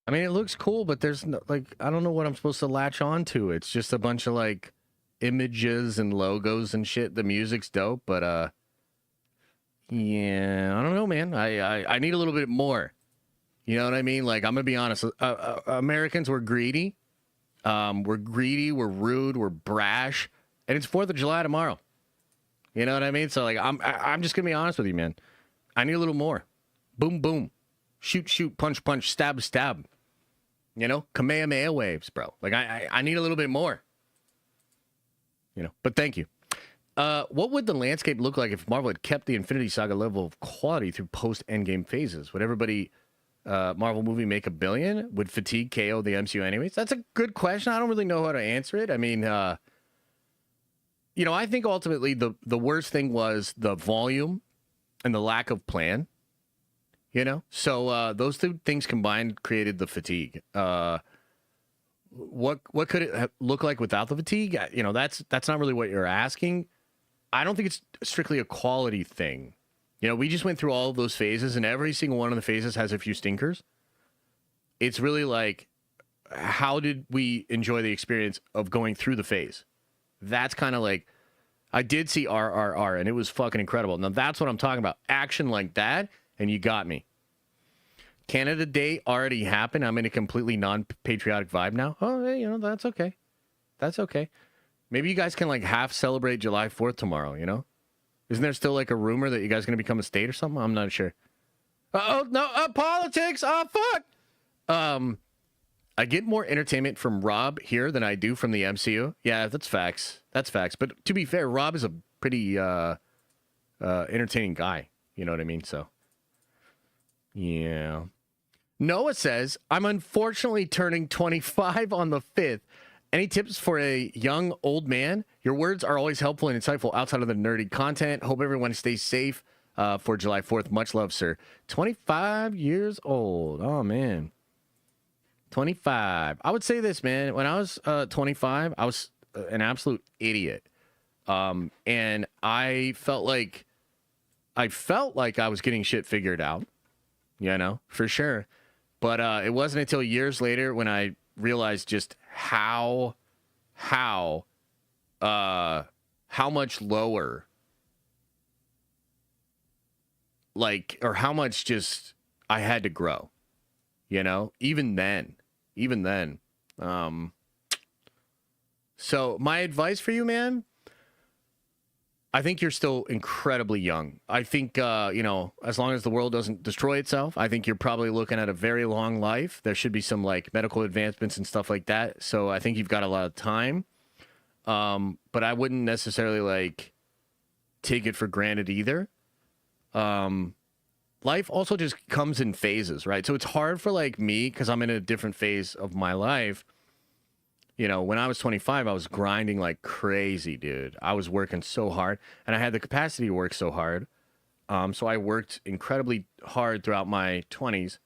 I mean, it looks cool, but there's no, like, I don't know what I'm supposed to latch on to. It's just a bunch of like images and logos and shit. The music's dope, but yeah, I don't know, man. I need a little bit more. You know what I mean? Like, I'm gonna be honest. Americans, we're greedy. We're greedy. We're rude. We're brash. And it's 4th of July tomorrow. You know what I mean? So like, I'm just gonna be honest with you, man. I need a little more. Boom, boom. Shoot, shoot. Punch, punch. Stab, stab. You know, Kamehameha waves, bro. Like, I need a little bit more. But thank you. What would the landscape look like if Marvel had kept the Infinity Saga level of quality through post-Endgame phases? Would everybody Marvel movie make $1 billion? Would fatigue KO the MCU anyways? That's a good question. I don't really know how to answer it. I mean, I think ultimately the worst thing was the volume and the lack of plan. So those two things combined created the fatigue. What could it look like without the fatigue? That's not really what you're asking. I don't think it's strictly a quality thing. We just went through all of those phases, and every single one of the phases has a few stinkers. It's really like, how did we enjoy the experience of going through the phase? That's kind of like, I did see RRR, and it was fucking incredible. Now, that's what I'm talking about. Action like that, and you got me. Canada Day already happened. I'm in a completely non-patriotic vibe now. Oh, hey, that's okay. That's okay. Maybe you guys can like half celebrate July 4th tomorrow, Isn't there still like a rumor that you guys are going to become a state or something? I'm not sure. Oh, no, politics. Oh, fuck. I get more entertainment from Rob here than I do from the MCU. Yeah, that's facts. That's facts. But to be fair, Rob is a pretty entertaining guy. You know what I mean? So, yeah. Noah says, I'm unfortunately turning 25 on the 5th. Any tips for a young old man? Your words are always helpful and insightful outside of the nerdy content. Hope everyone stays safe for July 4th. Much love, sir. 25 years old. Oh, man. 25. I would say this, man. When I was 25, I was an absolute idiot. And I felt like I was getting shit figured out, for sure. But it wasn't until years later when I realized just how much lower, or how much just I had to grow, even then. So my advice for you, man, I think you're still incredibly young. I think, as long as the world doesn't destroy itself, I think you're probably looking at a very long life. There should be some medical advancements and stuff like that. So I think you've got a lot of time. But I wouldn't necessarily take it for granted either. Life also just comes in phases, right? So it's hard for me, because I'm in a different phase of my life. When I was 25, I was grinding like crazy, dude. I was working so hard, and I had the capacity to work so hard. So I worked incredibly hard throughout my 20s.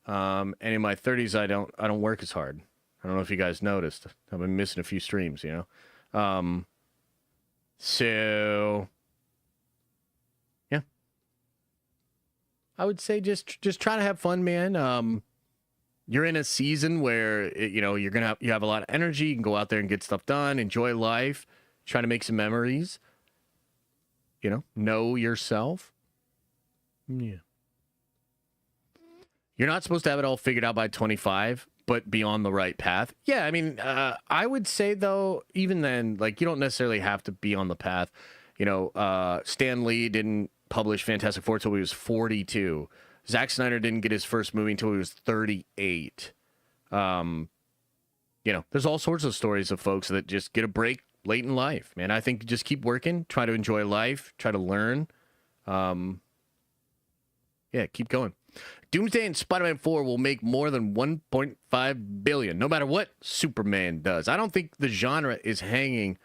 And in my 30s, I don't work as hard. I don't know if you guys noticed. I've been missing a few streams, So yeah. I would say just try to have fun, man. You're in a season where you have a lot of energy. You can go out there and get stuff done, enjoy life, try to make some memories. Know yourself. Yeah. You're not supposed to have it all figured out by 25, but be on the right path. Yeah, I mean, I would say though, even then, you don't necessarily have to be on the path. Stan Lee didn't publish Fantastic Four until he was 42. Zack Snyder didn't get his first movie until he was 38. There's all sorts of stories of folks that just get a break late in life, man. I think just keep working, try to enjoy life, try to learn. Keep going. Doomsday and Spider-Man 4 will make more than $1.5 billion, no matter what Superman does. I don't think the genre is hanging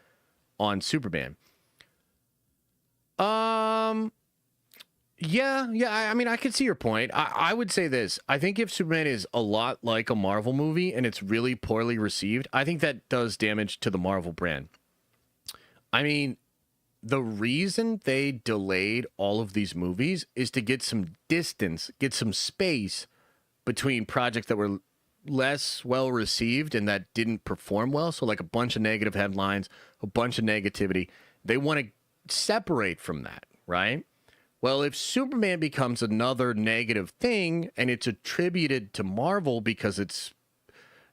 on Superman. Yeah. I mean, I can see your point. I would say this. I think if Superman is a lot like a Marvel movie and it's really poorly received, I think that does damage to the Marvel brand. I mean, the reason they delayed all of these movies is to get some distance, get some space between projects that were less well received and that didn't perform well. So a bunch of negative headlines, a bunch of negativity. They want to separate from that, right? Well, if Superman becomes another negative thing and it's attributed to Marvel because it's,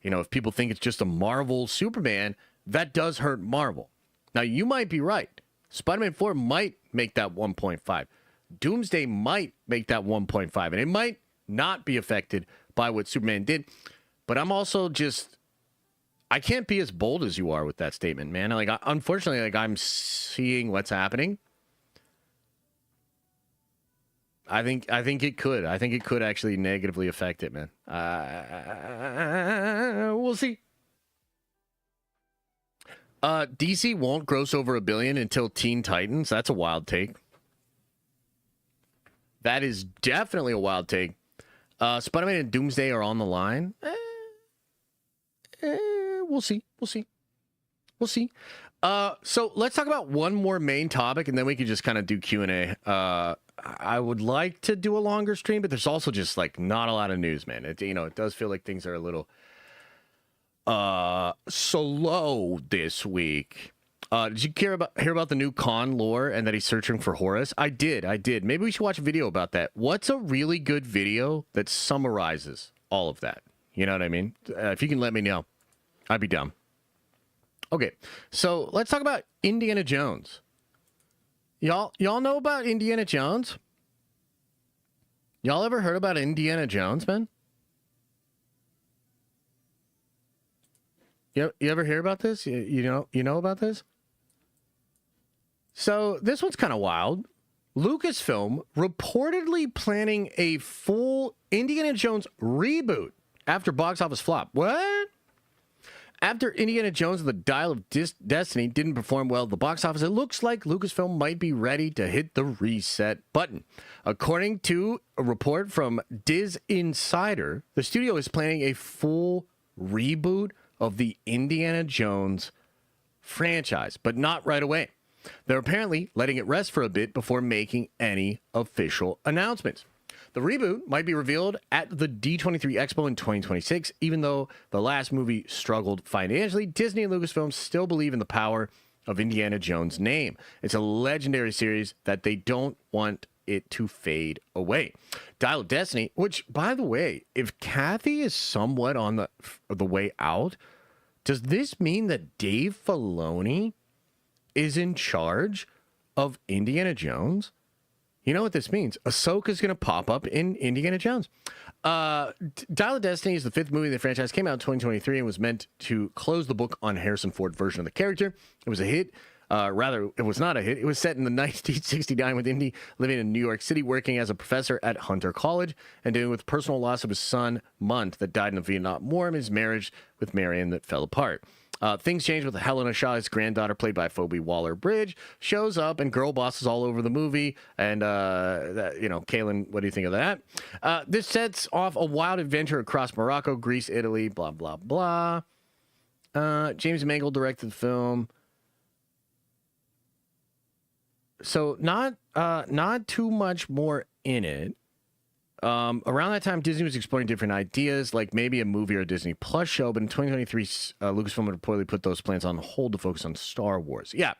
if people think it's just a Marvel Superman, that does hurt Marvel. Now, you might be right. Spider-Man 4 might make that 1.5. Doomsday might make that 1.5. And it might not be affected by what Superman did. But I'm also I can't be as bold as you are with that statement, man. Like, unfortunately, like I'm seeing what's happening. I think it could. I think it could actually negatively affect it, man. We'll see. DC won't gross over $1 billion until Teen Titans. That's a wild take. That is definitely a wild take. Spider-Man and Doomsday are on the line. We'll see. So let's talk about one more main topic, and then we can just kind of do Q&A. I would like to do a longer stream, but there's also just like not a lot of news, man. It does feel like things are a little slow this week. Did you hear about the new Khan lore and that he's searching for Horus? I did. Maybe we should watch a video about that. What's a really good video that summarizes all of that? You know what I mean? If you can let me know, I'd be down. Okay, so let's talk about Indiana Jones. Y'all know about Indiana Jones? Y'all ever heard about Indiana Jones, man? You ever hear about this? You know about this? So this one's kind of wild. Lucasfilm reportedly planning a full Indiana Jones reboot after box office flop. What? After Indiana Jones and the Dial of Destiny didn't perform well at the box office, it looks like Lucasfilm might be ready to hit the reset button. According to a report from Diz Insider, the studio is planning a full reboot of the Indiana Jones franchise, but not right away. They're apparently letting it rest for a bit before making any official announcements. The reboot might be revealed at the D23 Expo in 2026. Even though the last movie struggled financially, Disney and Lucasfilm still believe in the power of Indiana Jones' name. It's a legendary series that they don't want it to fade away. Dial of Destiny, which, by the way, if Kathy is somewhat on the way out, does this mean that Dave Filoni is in charge of Indiana Jones? You know what this means? Ahsoka's going to pop up in Indiana Jones. Dial of Destiny is the 5th movie in the franchise. Came out in 2023 and was meant to close the book on Harrison Ford's version of the character. It was a hit. It was not a hit. It was set in the 1969 with Indy living in New York City, working as a professor at Hunter College and dealing with personal loss of his son, Munt, that died in the Vietnam War, and his marriage with Marion that fell apart. Things change with Helena Shaw, his granddaughter, played by Phoebe Waller-Bridge, shows up and girl bosses all over the movie. And, Kaylin, what do you think of that? This sets off a wild adventure across Morocco, Greece, Italy, blah, blah, blah. James Mangold directed the film. So not too much more in it. Around that time, Disney was exploring different ideas, like maybe a movie or a Disney Plus show. But in 2023, Lucasfilm had reportedly put those plans on hold to focus on Star Wars. Yeah.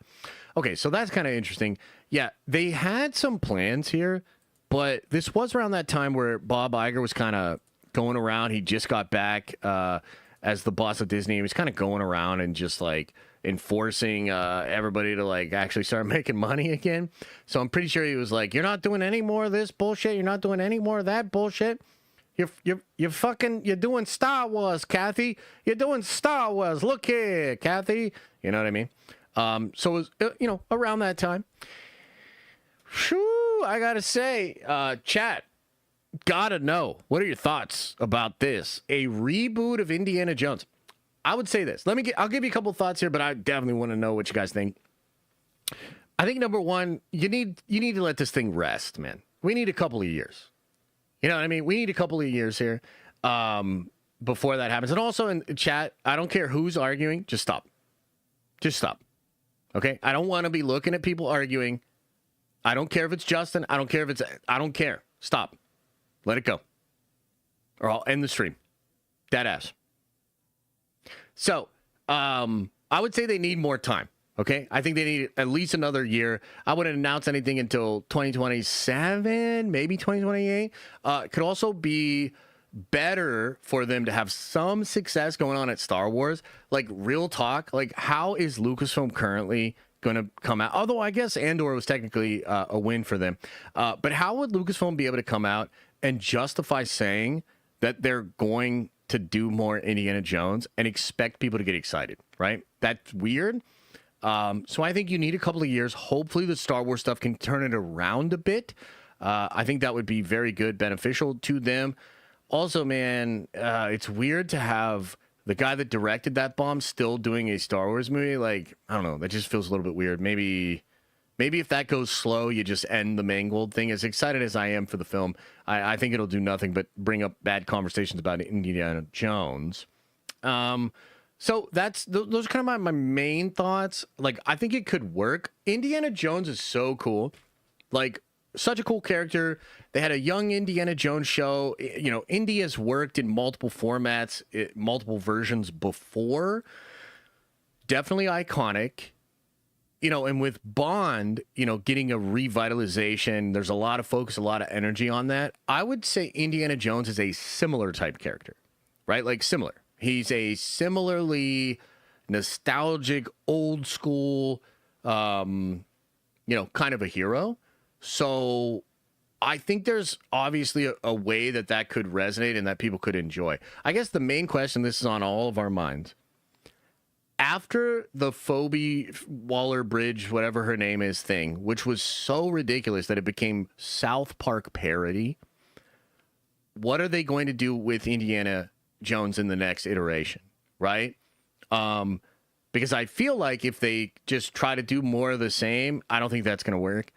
Okay, so that's kind of interesting. Yeah, they had some plans here, but this was around that time where Bob Iger was kind of going around. He just got back as the boss of Disney. He was kind of going around and just like enforcing everybody to like actually start making money again. So I'm pretty sure he was like, "You're not doing any more of this bullshit. You're not doing any more of that bullshit. You're doing Star Wars, Kathy. You're doing Star Wars. Look here, Kathy." You know what I mean? So it was around that time. Whew, I gotta say, chat, gotta know, what are your thoughts about this? A reboot of Indiana Jones. I would say this. I'll give you a couple thoughts here, but I definitely want to know what you guys think. I think number one, you need to let this thing rest, man. We need a couple of years. You know what I mean? We need a couple of years here before that happens. And also in chat, I don't care who's arguing, just stop. Just stop. Okay? I don't want to be looking at people arguing. I don't care if it's Justin. I don't care. Stop. Let it go. Or I'll end the stream. Dead ass. So, I would say they need more time, okay? I think they need at least another year. I wouldn't announce anything until 2027, maybe 2028. It could also be better for them to have some success going on at Star Wars. Like, real talk, like, how is Lucasfilm currently going to come out? Although, I guess Andor was technically a win for them. But how would Lucasfilm be able to come out and justify saying that they're going to do more Indiana Jones and expect people to get excited, right? That's weird. So I think you need a couple of years. Hopefully the Star Wars stuff can turn it around a bit. I think that would be very good, beneficial to them. Also, man, it's weird to have the guy that directed that bomb still doing a Star Wars movie. Like, I don't know. That just feels a little bit weird. Maybe if that goes slow, you just end the Mangold thing. As excited as I am for the film, I think it'll do nothing but bring up bad conversations about Indiana Jones. So those are kind of my main thoughts. Like, I think it could work. Indiana Jones is so cool. Like, such a cool character. They had a young Indiana Jones show. You know, Indy has worked in multiple formats, multiple versions before. Definitely iconic. You know, and with Bond, you know, getting a revitalization, there's a lot of focus, a lot of energy on that. I would say Indiana Jones is a similar type character, right? Like, similar. He's a similarly nostalgic, old school, you know, kind of a hero. So I think there's obviously a way that could resonate and that people could enjoy. I guess the main question, this is on all of our minds. After the Phoebe Waller-Bridge, whatever her name is, thing, which was so ridiculous that it became South Park parody, what are they going to do with Indiana Jones in the next iteration, right? Because I feel like if they just try to do more of the same, I don't think that's going to work.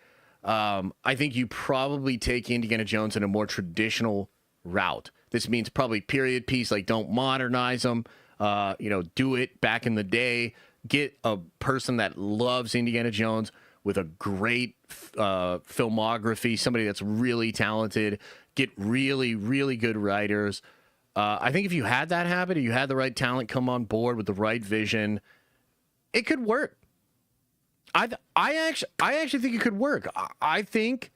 I think you probably take Indiana Jones in a more traditional route. This means probably period piece, like don't modernize them. You know, do it back in the day. Get a person that loves Indiana Jones with a great filmography, somebody that's really talented. Get really, really good writers. I think if you had that happen, you had the right talent come on board with the right vision, it could work. I actually think it could work. I think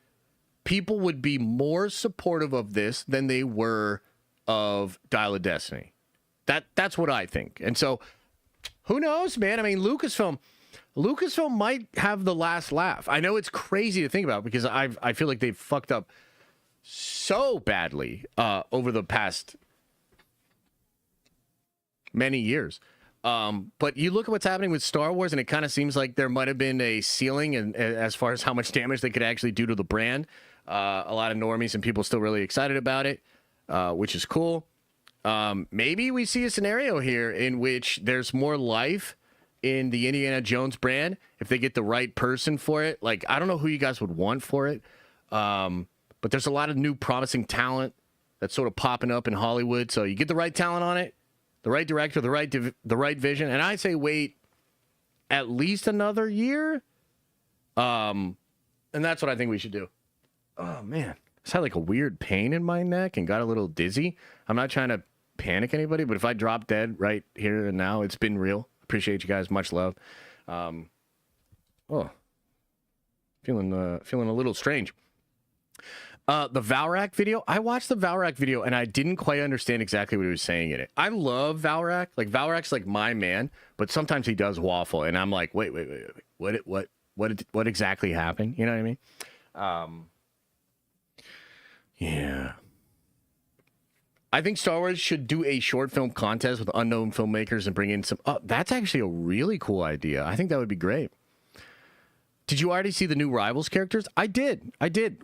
people would be more supportive of this than they were of Dial of Destiny. That's what I think. And so, who knows, man? I mean, Lucasfilm might have the last laugh. I know it's crazy to think about because I feel like they've fucked up so badly over the past many years. But you look at what's happening with Star Wars, and it kind of seems like there might have been a ceiling and as far as how much damage they could actually do to the brand. A lot of normies and people still really excited about it, which is cool. Maybe we see a scenario here in which there's more life in the Indiana Jones brand if they get the right person for it. Like, I don't know who you guys would want for it, but there's a lot of new promising talent that's sort of popping up in Hollywood. So you get the right talent on it, the right director, the right vision, and I say wait at least another year. And that's what I think we should do. Oh man, I just had like a weird pain in my neck and got a little dizzy. I'm not trying to panic anybody, but if I drop dead right here and now, it's been real. Appreciate you guys, much love. Feeling a little strange. The Valrak video, I watched the Valrak video and I didn't quite understand exactly what he was saying in it. I love Valrak. Like, Valrak's like my man, but sometimes he does waffle and I'm like, wait. What exactly happened? You know what I mean? Yeah. I think Star Wars should do a short film contest with unknown filmmakers and bring in some. Oh, that's actually a really cool idea. I think that would be great. Did you already see the new Rivals characters? I did.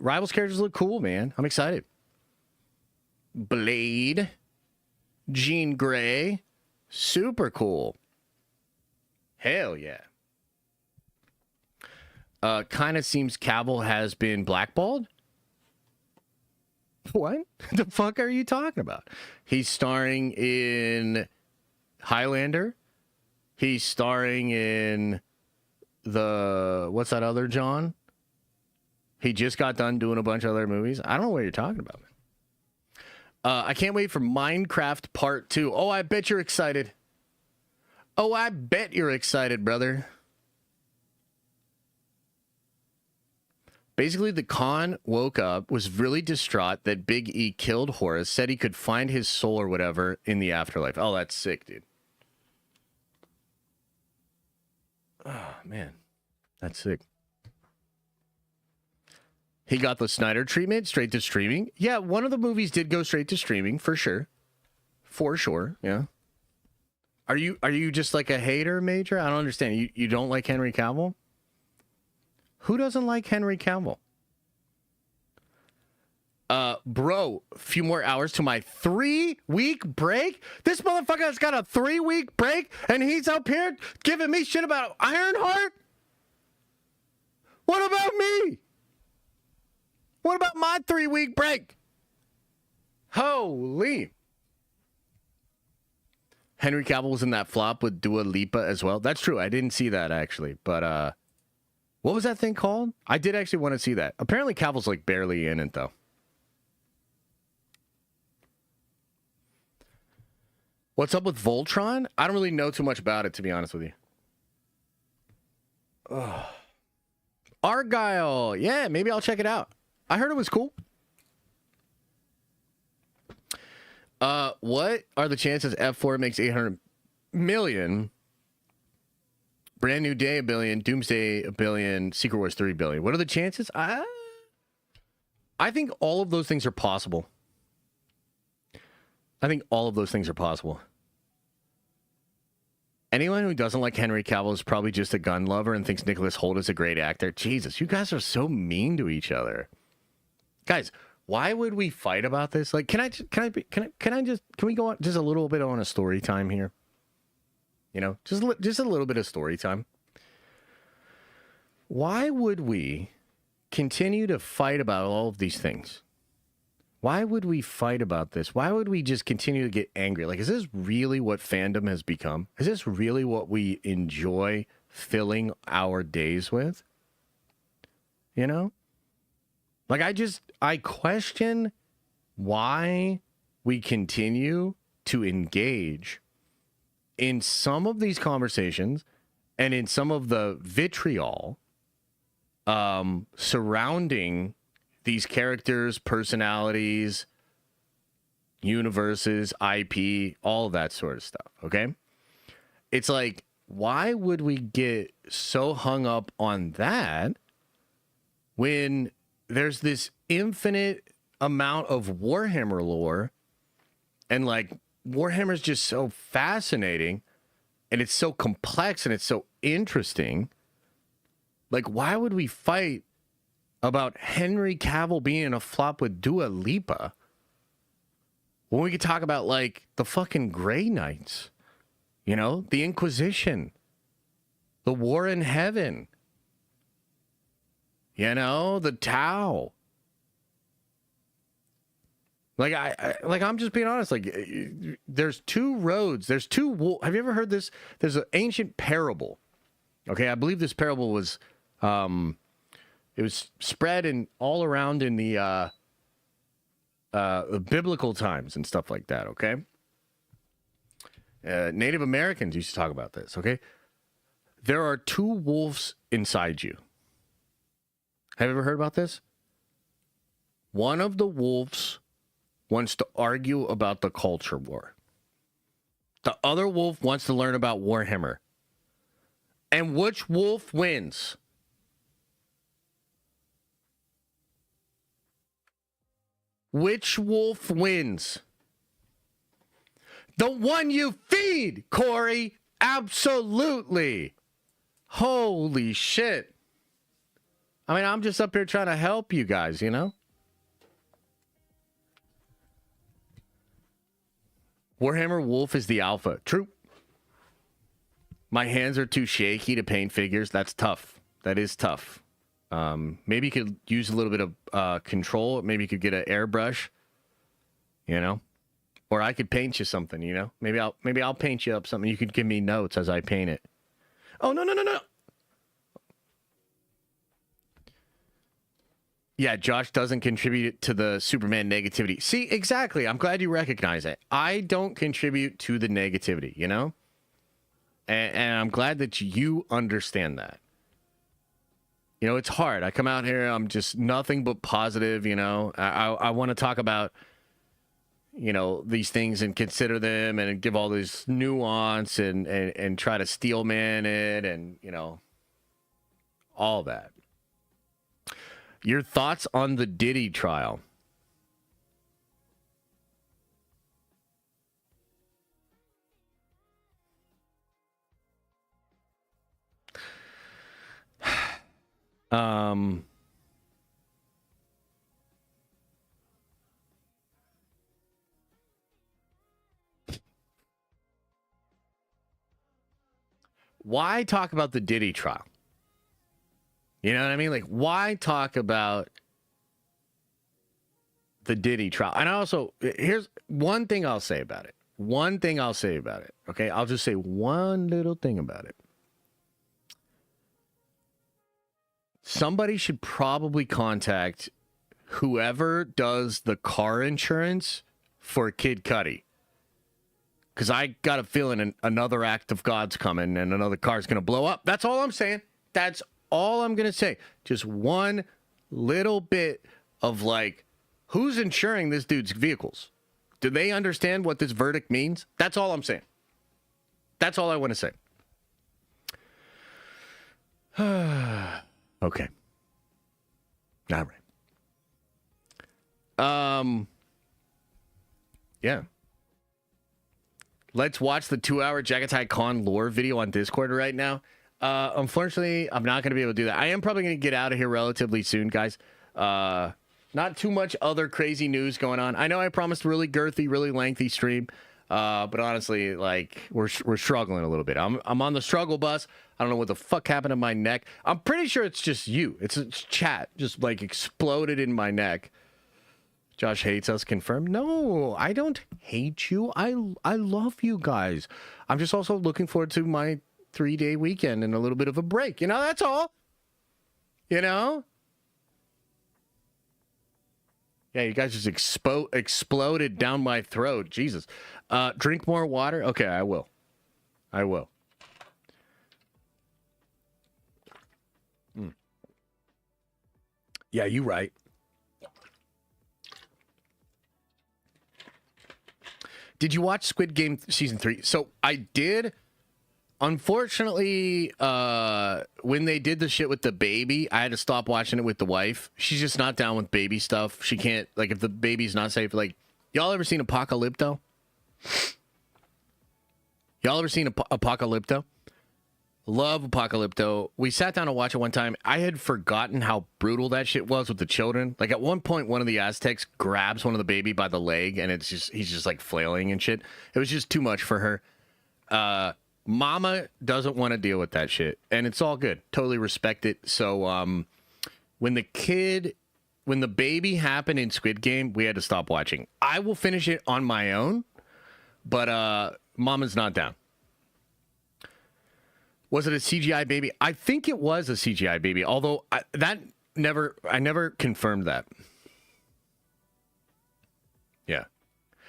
Rivals characters look cool, man. I'm excited. Blade, Jean Grey, super cool. Hell yeah. Kind of seems Cavill has been blackballed. What the fuck are you talking about? He's starring in Highlander. He's starring in what's that other John? He just got done doing a bunch of other movies. I don't know what you're talking about, man. I can't wait for Minecraft Part 2. Oh, I bet you're excited. Oh, I bet you're excited, brother. Basically, the Khan woke up, was really distraught that Big E killed Horus, said he could find his soul or whatever in the afterlife. Oh, that's sick, dude. Oh, man. That's sick. He got the Sneider treatment straight to streaming. Yeah, one of the movies did go straight to streaming, for sure. For sure, yeah. Are you just like a hater, Major? I don't understand. You don't like Henry Cavill? Who doesn't like Henry Cavill? Bro, a few more hours to my 3-week break? This motherfucker's got a 3-week break and he's up here giving me shit about Ironheart? What about me? What about my 3-week break? Holy. Henry Cavill was in that flop with Dua Lipa as well. That's true. I didn't see that actually. But what was that thing called? I did actually want to see that. Apparently Cavill's like barely in it though. What's up with Voltron? I don't really know too much about it, to be honest with you. Ugh. Argyle. Yeah, maybe I'll check it out. I heard it was cool. What are the chances F4 makes 800 million? Brand New Day, $1 billion. Doomsday, $1 billion. Secret Wars, $3 billion. What are the chances? I think all of those things are possible. I think all of those things are possible. Anyone who doesn't like Henry Cavill is probably just a gun lover and thinks Nicholas Hoult is a great actor. Jesus, you guys are so mean to each other. Guys, why would we fight about this? Like, can we go on just a little bit on a story time here? You know, just a little bit of story time. Why would we continue to fight about all of these things? Why would we fight about this? Why would we just continue to get angry? Like, is this really what fandom has become? Is this really what we enjoy filling our days with? You know? Like, I question why we continue to engage in some of these conversations and in some of the vitriol surrounding these characters, personalities, universes, IP, all of that sort of stuff, okay? It's like, why would we get so hung up on that when there's this infinite amount of Warhammer lore and, like, Warhammer's just so fascinating and it's so complex and it's so interesting. Like, why would we fight about Henry Cavill being in a flop with Dua Lipa when we could talk about, like, the fucking Grey Knights, you know, the Inquisition, the War in Heaven, you know, the Tau. Like, I'm just being honest. Like, there's two roads. There's two. Have you ever heard this? There's an ancient parable. Okay, I believe this parable was, it was spread in all around in the biblical times and stuff like that. Okay, Native Americans used to talk about this. Okay, there are two wolves inside you. Have you ever heard about this? One of the wolves wants to argue about the culture war. The other wolf wants to learn about Warhammer. And which wolf wins? Which wolf wins? The one you feed, Corey. Absolutely. Holy shit. I mean, I'm just up here trying to help you guys, you know? Warhammer Wolf is the alpha. True. My hands are too shaky to paint figures. That's tough. That is tough. Maybe you could use a little bit of control. Maybe you could get an airbrush, you know? Or I could paint you something, you know? Maybe I'll paint you up something. You could give me notes as I paint it. Oh, no. Yeah, Josh doesn't contribute to the Superman negativity. See, exactly. I'm glad you recognize it. I don't contribute to the negativity, you know? And I'm glad that you understand that. You know, it's hard. I come out here, I'm just nothing but positive, you know? I want to talk about, you know, these things and consider them and give all this nuance and try to steelman it and, you know, all that. Your thoughts on the Diddy trial? Why talk about the Diddy trial? You know what I mean? Like, why talk about the Diddy trial? And also, here's one thing I'll say about it. Okay? I'll just say one little thing about it. Somebody should probably contact whoever does the car insurance for Kid Cudi. Because I got a feeling another act of God's coming and another car's going to blow up. That's all I'm saying. That's all I'm going to say. Just one little bit of like, who's insuring this dude's vehicles? Do they understand what this verdict means? That's all I'm saying. That's all I want to say. Okay. All right. Yeah. Let's watch the 2-hour Jagatai Khan lore video on Discord right now. Unfortunately, I'm not going to be able to do that. I am probably going to get out of here relatively soon, guys. Not too much other crazy news going on. I know I promised a really girthy, really lengthy stream, but honestly, like we're struggling a little bit. I'm on the struggle bus. I don't know what the fuck happened to my neck. I'm pretty sure it's just you. It's chat just like exploded in my neck. Josh hates us, confirmed. No, I don't hate you. I love you guys. I'm just also looking forward to my 3-day weekend and a little bit of a break. You know, that's all. You know? Yeah, you guys just exploded down my throat. Jesus. Drink more water? Okay, I will. Yeah, you right. Did you watch Squid Game season 3? So I did. Unfortunately, when they did the shit with the baby, I had to stop watching it with the wife. She's just not down with baby stuff. She can't, like, if the baby's not safe. Like, y'all ever seen Apocalypto? Apocalypto? Love Apocalypto. We sat down to watch it one time. I had forgotten how brutal that shit was with the children. Like, at one point, one of the Aztecs grabs one of the baby by the leg, and he's just like flailing and shit. It was just too much for her. Mama doesn't want to deal with that shit, and it's all good. Totally respect it. So, when the baby happened in Squid Game, we had to stop watching. I will finish it on my own, but Mama's not down. Was it a CGI baby? I think it was a CGI baby, although I never confirmed that. Yeah.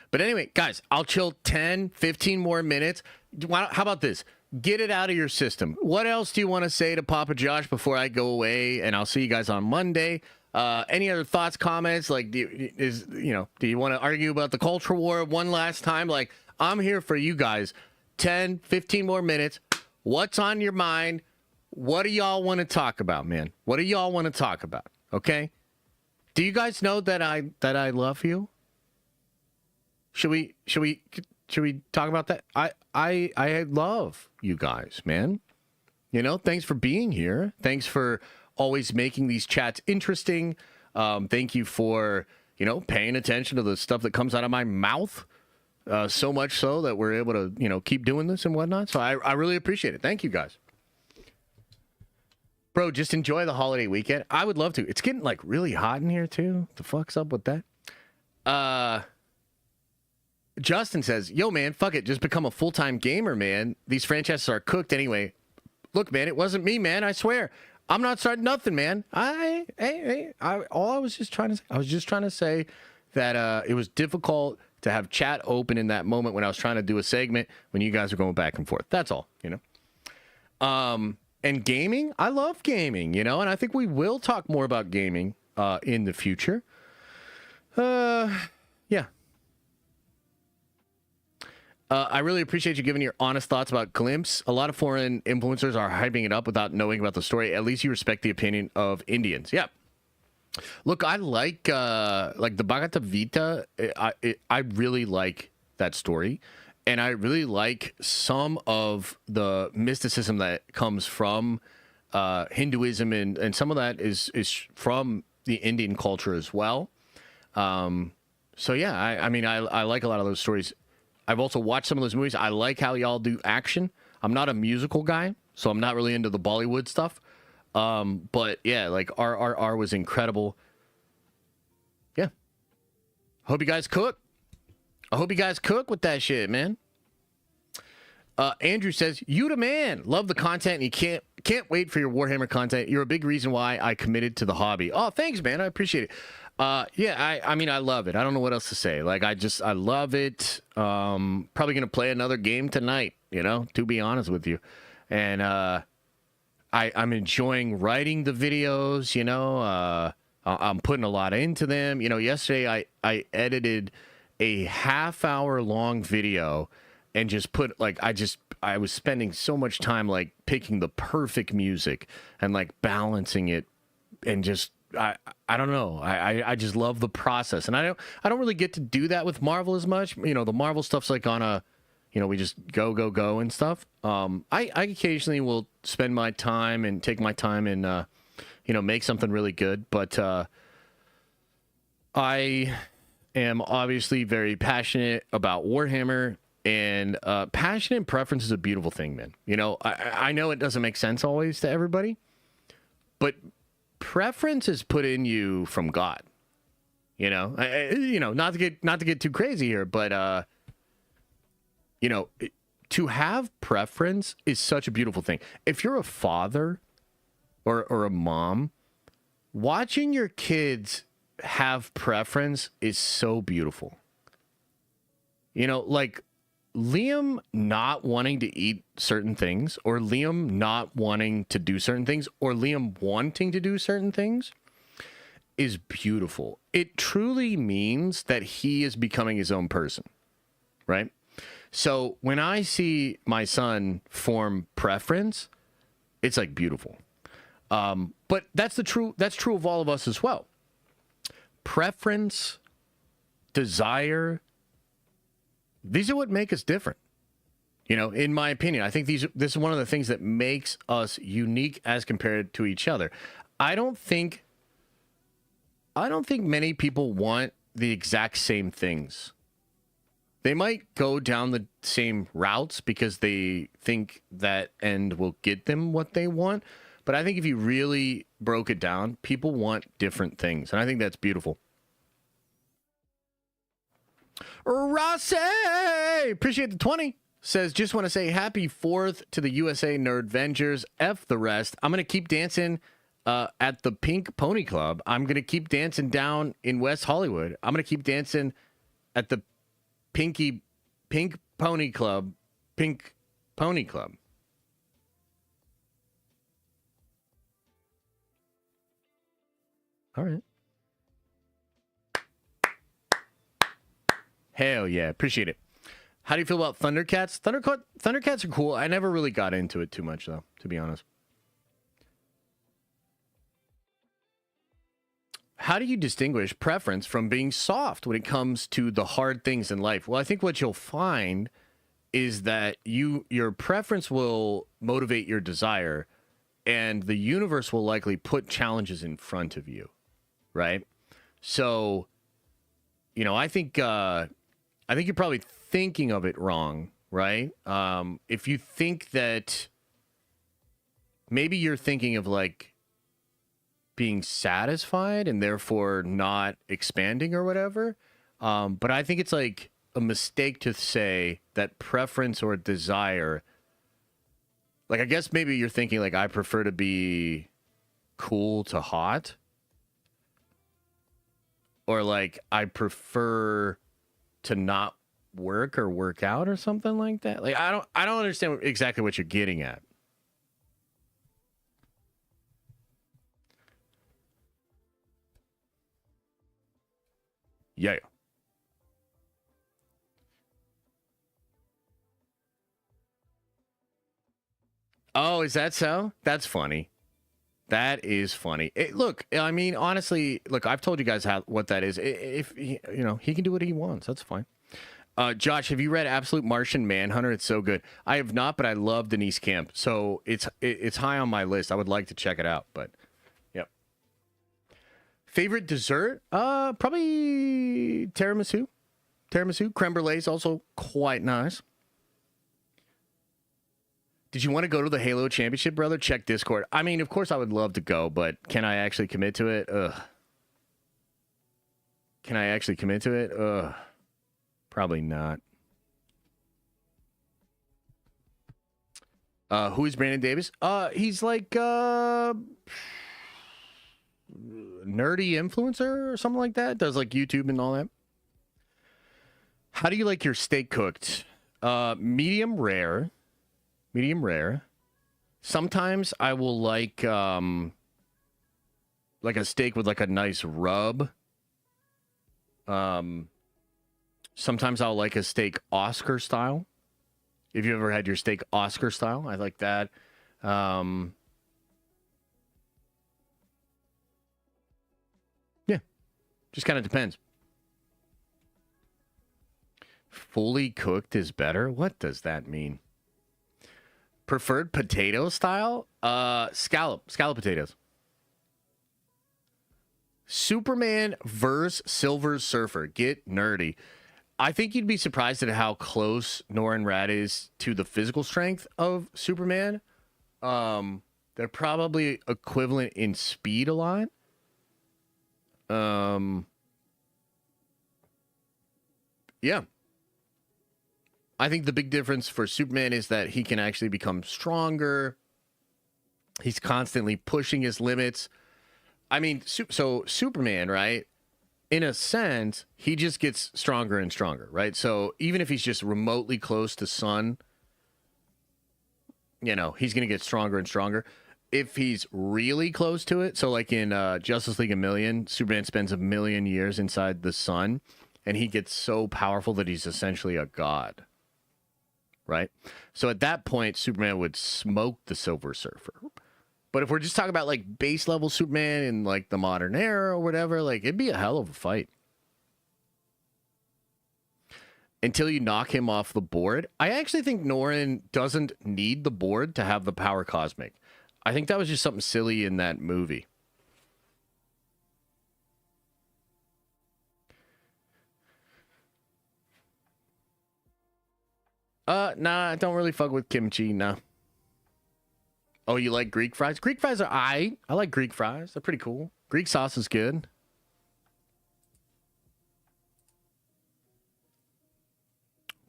But anyway, guys, I'll chill 10, 15 more minutes. How about this? Get it out of your system. What else do you want to say to Papa Josh before I go away? And I'll see you guys on Monday. Any other thoughts, comments? Like, do you want to argue about the culture war one last time? Like, I'm here for you guys. 10, 15 more minutes. What's on your mind? What do y'all want to talk about, man? What do y'all want to talk about? Okay? Do you guys know that I love you? Should we talk about that? I love you guys, man. You know, thanks for being here. Thanks for always making these chats interesting. Thank you for, paying attention to the stuff that comes out of my mouth. So much so that we're able to, keep doing this and whatnot. So I really appreciate it. Thank you, guys. Bro, just enjoy the holiday weekend. I would love to. It's getting, like, really hot in here, too. The fuck's up with that? Justin says, yo, man, fuck it. Just become a full-time gamer, man. These franchises are cooked anyway. Look, man, it wasn't me, man. I swear. I'm not starting nothing, man. I was just trying to say that it was difficult to have chat open in that moment when I was trying to do a segment when you guys are going back and forth. That's all, And gaming, I love gaming, and I think we will talk more about gaming in the future. Yeah. I really appreciate you giving your honest thoughts about Glimpse. A lot of foreign influencers are hyping it up without knowing about the story. At least you respect the opinion of Indians. Yeah. Look, I like the Bhagavad Gita. I really like that story, and I really like some of the mysticism that comes from Hinduism, and some of that is from the Indian culture as well. So yeah, I mean, I like a lot of those stories. I've also watched some of those movies. I like how y'all do action. I'm not a musical guy, so I'm not really into the Bollywood stuff. But yeah, like RRR was incredible. Yeah. Hope you guys cook. I hope you guys cook with that shit, man. Andrew says, "You the man. Love the content, and you can't wait for your Warhammer content. You're a big reason why I committed to the hobby." Oh, thanks, man. I appreciate it. Yeah, I mean, I love it. I don't know what else to say. Like, I love it. Probably gonna play another game tonight, you know, to be honest with you. And I'm enjoying writing the videos, you know. I'm putting a lot into them. You know, yesterday I edited a half-hour long video and just put, like, I was spending so much time, like, picking the perfect music and, like, balancing it, and just I don't know. I just love the process. And I don't really get to do that with Marvel as much. You know, the Marvel stuff's like on a, you know, we just go and stuff. I occasionally will spend my time and take my time and you know, make something really good, but I am obviously very passionate about Warhammer, and passion and preference is a beautiful thing, man. You know, I know it doesn't make sense always to everybody, but preference is put in you from God. You know, you know, not to get too crazy here, but you know, to have preference is such a beautiful thing. If you're a father or a mom, watching your kids have preference is so beautiful. You know, like Liam not wanting to eat certain things, or Liam not wanting to do certain things, or Liam wanting to do certain things is beautiful. It truly means that he is becoming his own person, right? So when I see my son form preference, it's like beautiful. But that's true of all of us as well. Preference, desire, these are what make us different. You know, in my opinion, I think this is one of the things that makes us unique as compared to each other. I don't think many people want the exact same things. They might go down the same routes because they think that end will get them what they want. But I think if you really broke it down, people want different things. And I think that's beautiful. Rossi! Appreciate the 20. Says, just want to say happy 4th to the USA Nerdvengers. F the rest. I'm going to keep dancing at the Pink Pony Club. I'm going to keep dancing down in West Hollywood. I'm going to keep dancing at the Pink Pony Club. Pink Pony Club. All right. Hell yeah. Appreciate it. How do you feel about Thundercats? Thundercats are cool. I never really got into it too much, though, to be honest. How do you distinguish preference from being soft when it comes to the hard things in life? Well, I think what you'll find is that your preference will motivate your desire, and the universe will likely put challenges in front of you, right? So, you know, I think you're probably thinking of it wrong, right? If you think that maybe you're thinking of like being satisfied and therefore not expanding or whatever. But I think it's like a mistake to say that preference or desire, like, I guess maybe you're thinking like, I prefer to be cool to hot, or like, I prefer to not work or work out or something like that. Like, I don't understand exactly what you're getting at. Yeah. Oh, is that so? That's funny. That is funny. Look, I mean, honestly, look, I've told you guys what that is. If you know, he can do what he wants. That's fine. Josh, have you read Absolute Martian Manhunter? It's so good. I have not, but I love Denise Camp, so it's high on my list. I would like to check it out, but yep. Favorite dessert? Probably tiramisu. Tiramisu. Creme brulee is also quite nice. Did you want to go to the Halo Championship, brother? Check Discord. I mean, of course I would love to go, but can I actually commit to it? Ugh. Can I actually commit to it? Ugh. Probably not. Who is Brandon Davis? He's like nerdy influencer or something like that. Does like YouTube and all that. How do you like your steak cooked? Medium rare. Medium rare. Sometimes I will like a steak with like a nice rub. Sometimes I'll like a steak Oscar style. If you ever had your steak Oscar style, I like that. Yeah, just kind of depends. Fully cooked is better? What does that mean? Preferred potato style? Scallop potatoes. Superman versus Silver Surfer. Get nerdy. I think you'd be surprised at how close Norrin Rad is to the physical strength of Superman. They're probably equivalent in speed a lot. Yeah. I think the big difference for Superman is that he can actually become stronger. He's constantly pushing his limits. I mean, so Superman, right? In a sense, he just gets stronger and stronger, right? So even if he's just remotely close to sun, you know, he's going to get stronger and stronger. If he's really close to it, so like in Justice League 1,000,000, Superman spends 1,000,000 years inside the sun, and he gets so powerful that he's essentially a god, right? So at that point, Superman would smoke the Silver Surfer. But if we're just talking about like base level Superman in like the modern era or whatever, like it'd be a hell of a fight. Until you knock him off the board. I actually think Norrin doesn't need the board to have the power cosmic. I think that was just something silly in that movie. Nah, I don't really fuck with kimchi, nah. Oh, you like Greek fries? Greek fries are I like Greek fries. They're pretty cool. Greek sauce is good.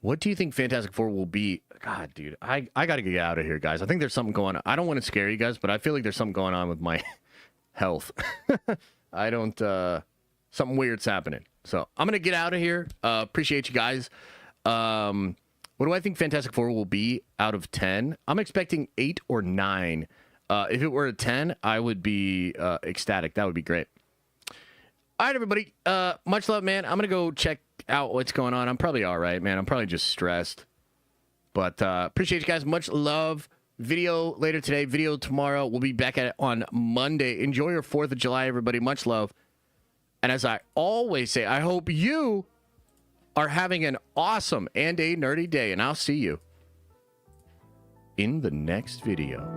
What do you think Fantastic Four will be? God, dude, I got to get out of here, guys. I think there's something going on. I don't want to scare you guys, but I feel like there's something going on with my health. I don't, something weird's happening. So I'm going to get out of here. Appreciate you guys. What do I think Fantastic Four will be out of 10? I'm expecting 8 or 9. If it were a 10, I would be ecstatic. That would be great. All right, everybody. Much love, man. I'm going to go check out what's going on. I'm probably all right, man. I'm probably just stressed. But appreciate you guys. Much love. Video later today. Video tomorrow. We'll be back at it on Monday. Enjoy your 4th of July, everybody. Much love. And as I always say, I hope you are having an awesome and a nerdy day, and I'll see you in the next video.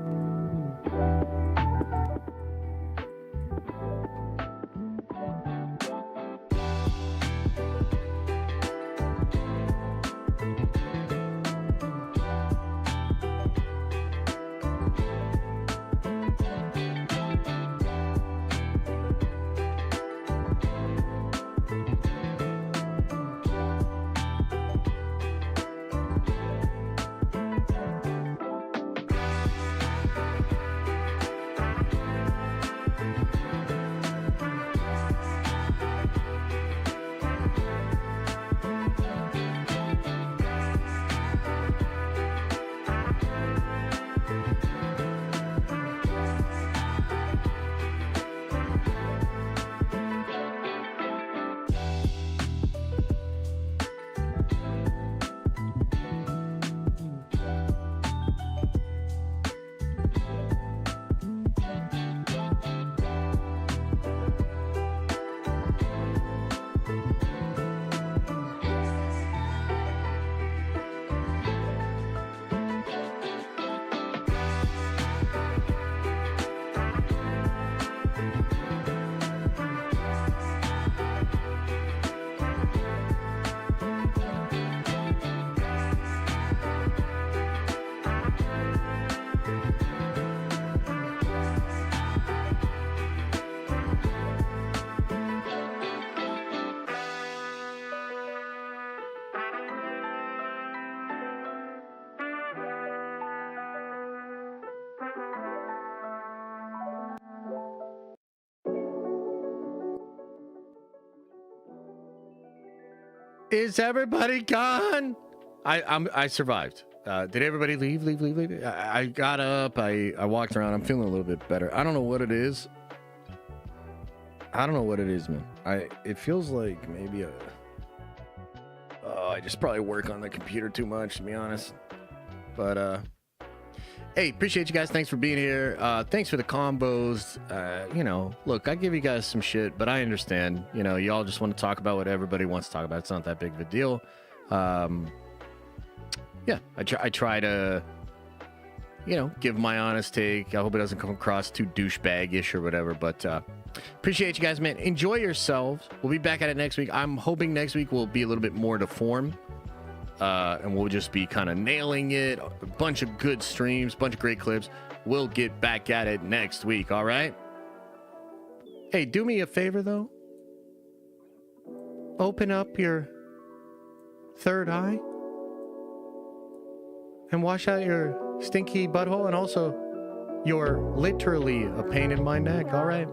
Is everybody gone? I survived. Did everybody leave? Leave? I got up. I walked around. I'm feeling a little bit better. I don't know what it is. Man. It feels like maybe I just probably work on the computer too much, to be honest. But hey, appreciate you guys. Thanks for being here. Thanks for the combos. Look, I give you guys some shit, but I understand. Y'all just want to talk about what everybody wants to talk about. It's not that big of a deal. Yeah, I try to, give my honest take. I hope it doesn't come across too douchebag-ish or whatever, but appreciate you guys, man. Enjoy yourselves. We'll be back at it next week. I'm hoping next week will be a little bit more to form. And we'll just be kind of nailing it. A bunch of good streams, bunch of great clips. We'll get back at it next week, all right? Hey, do me a favor, though. Open up your third eye and wash out your stinky butthole, and also you're literally a pain in my neck, all right?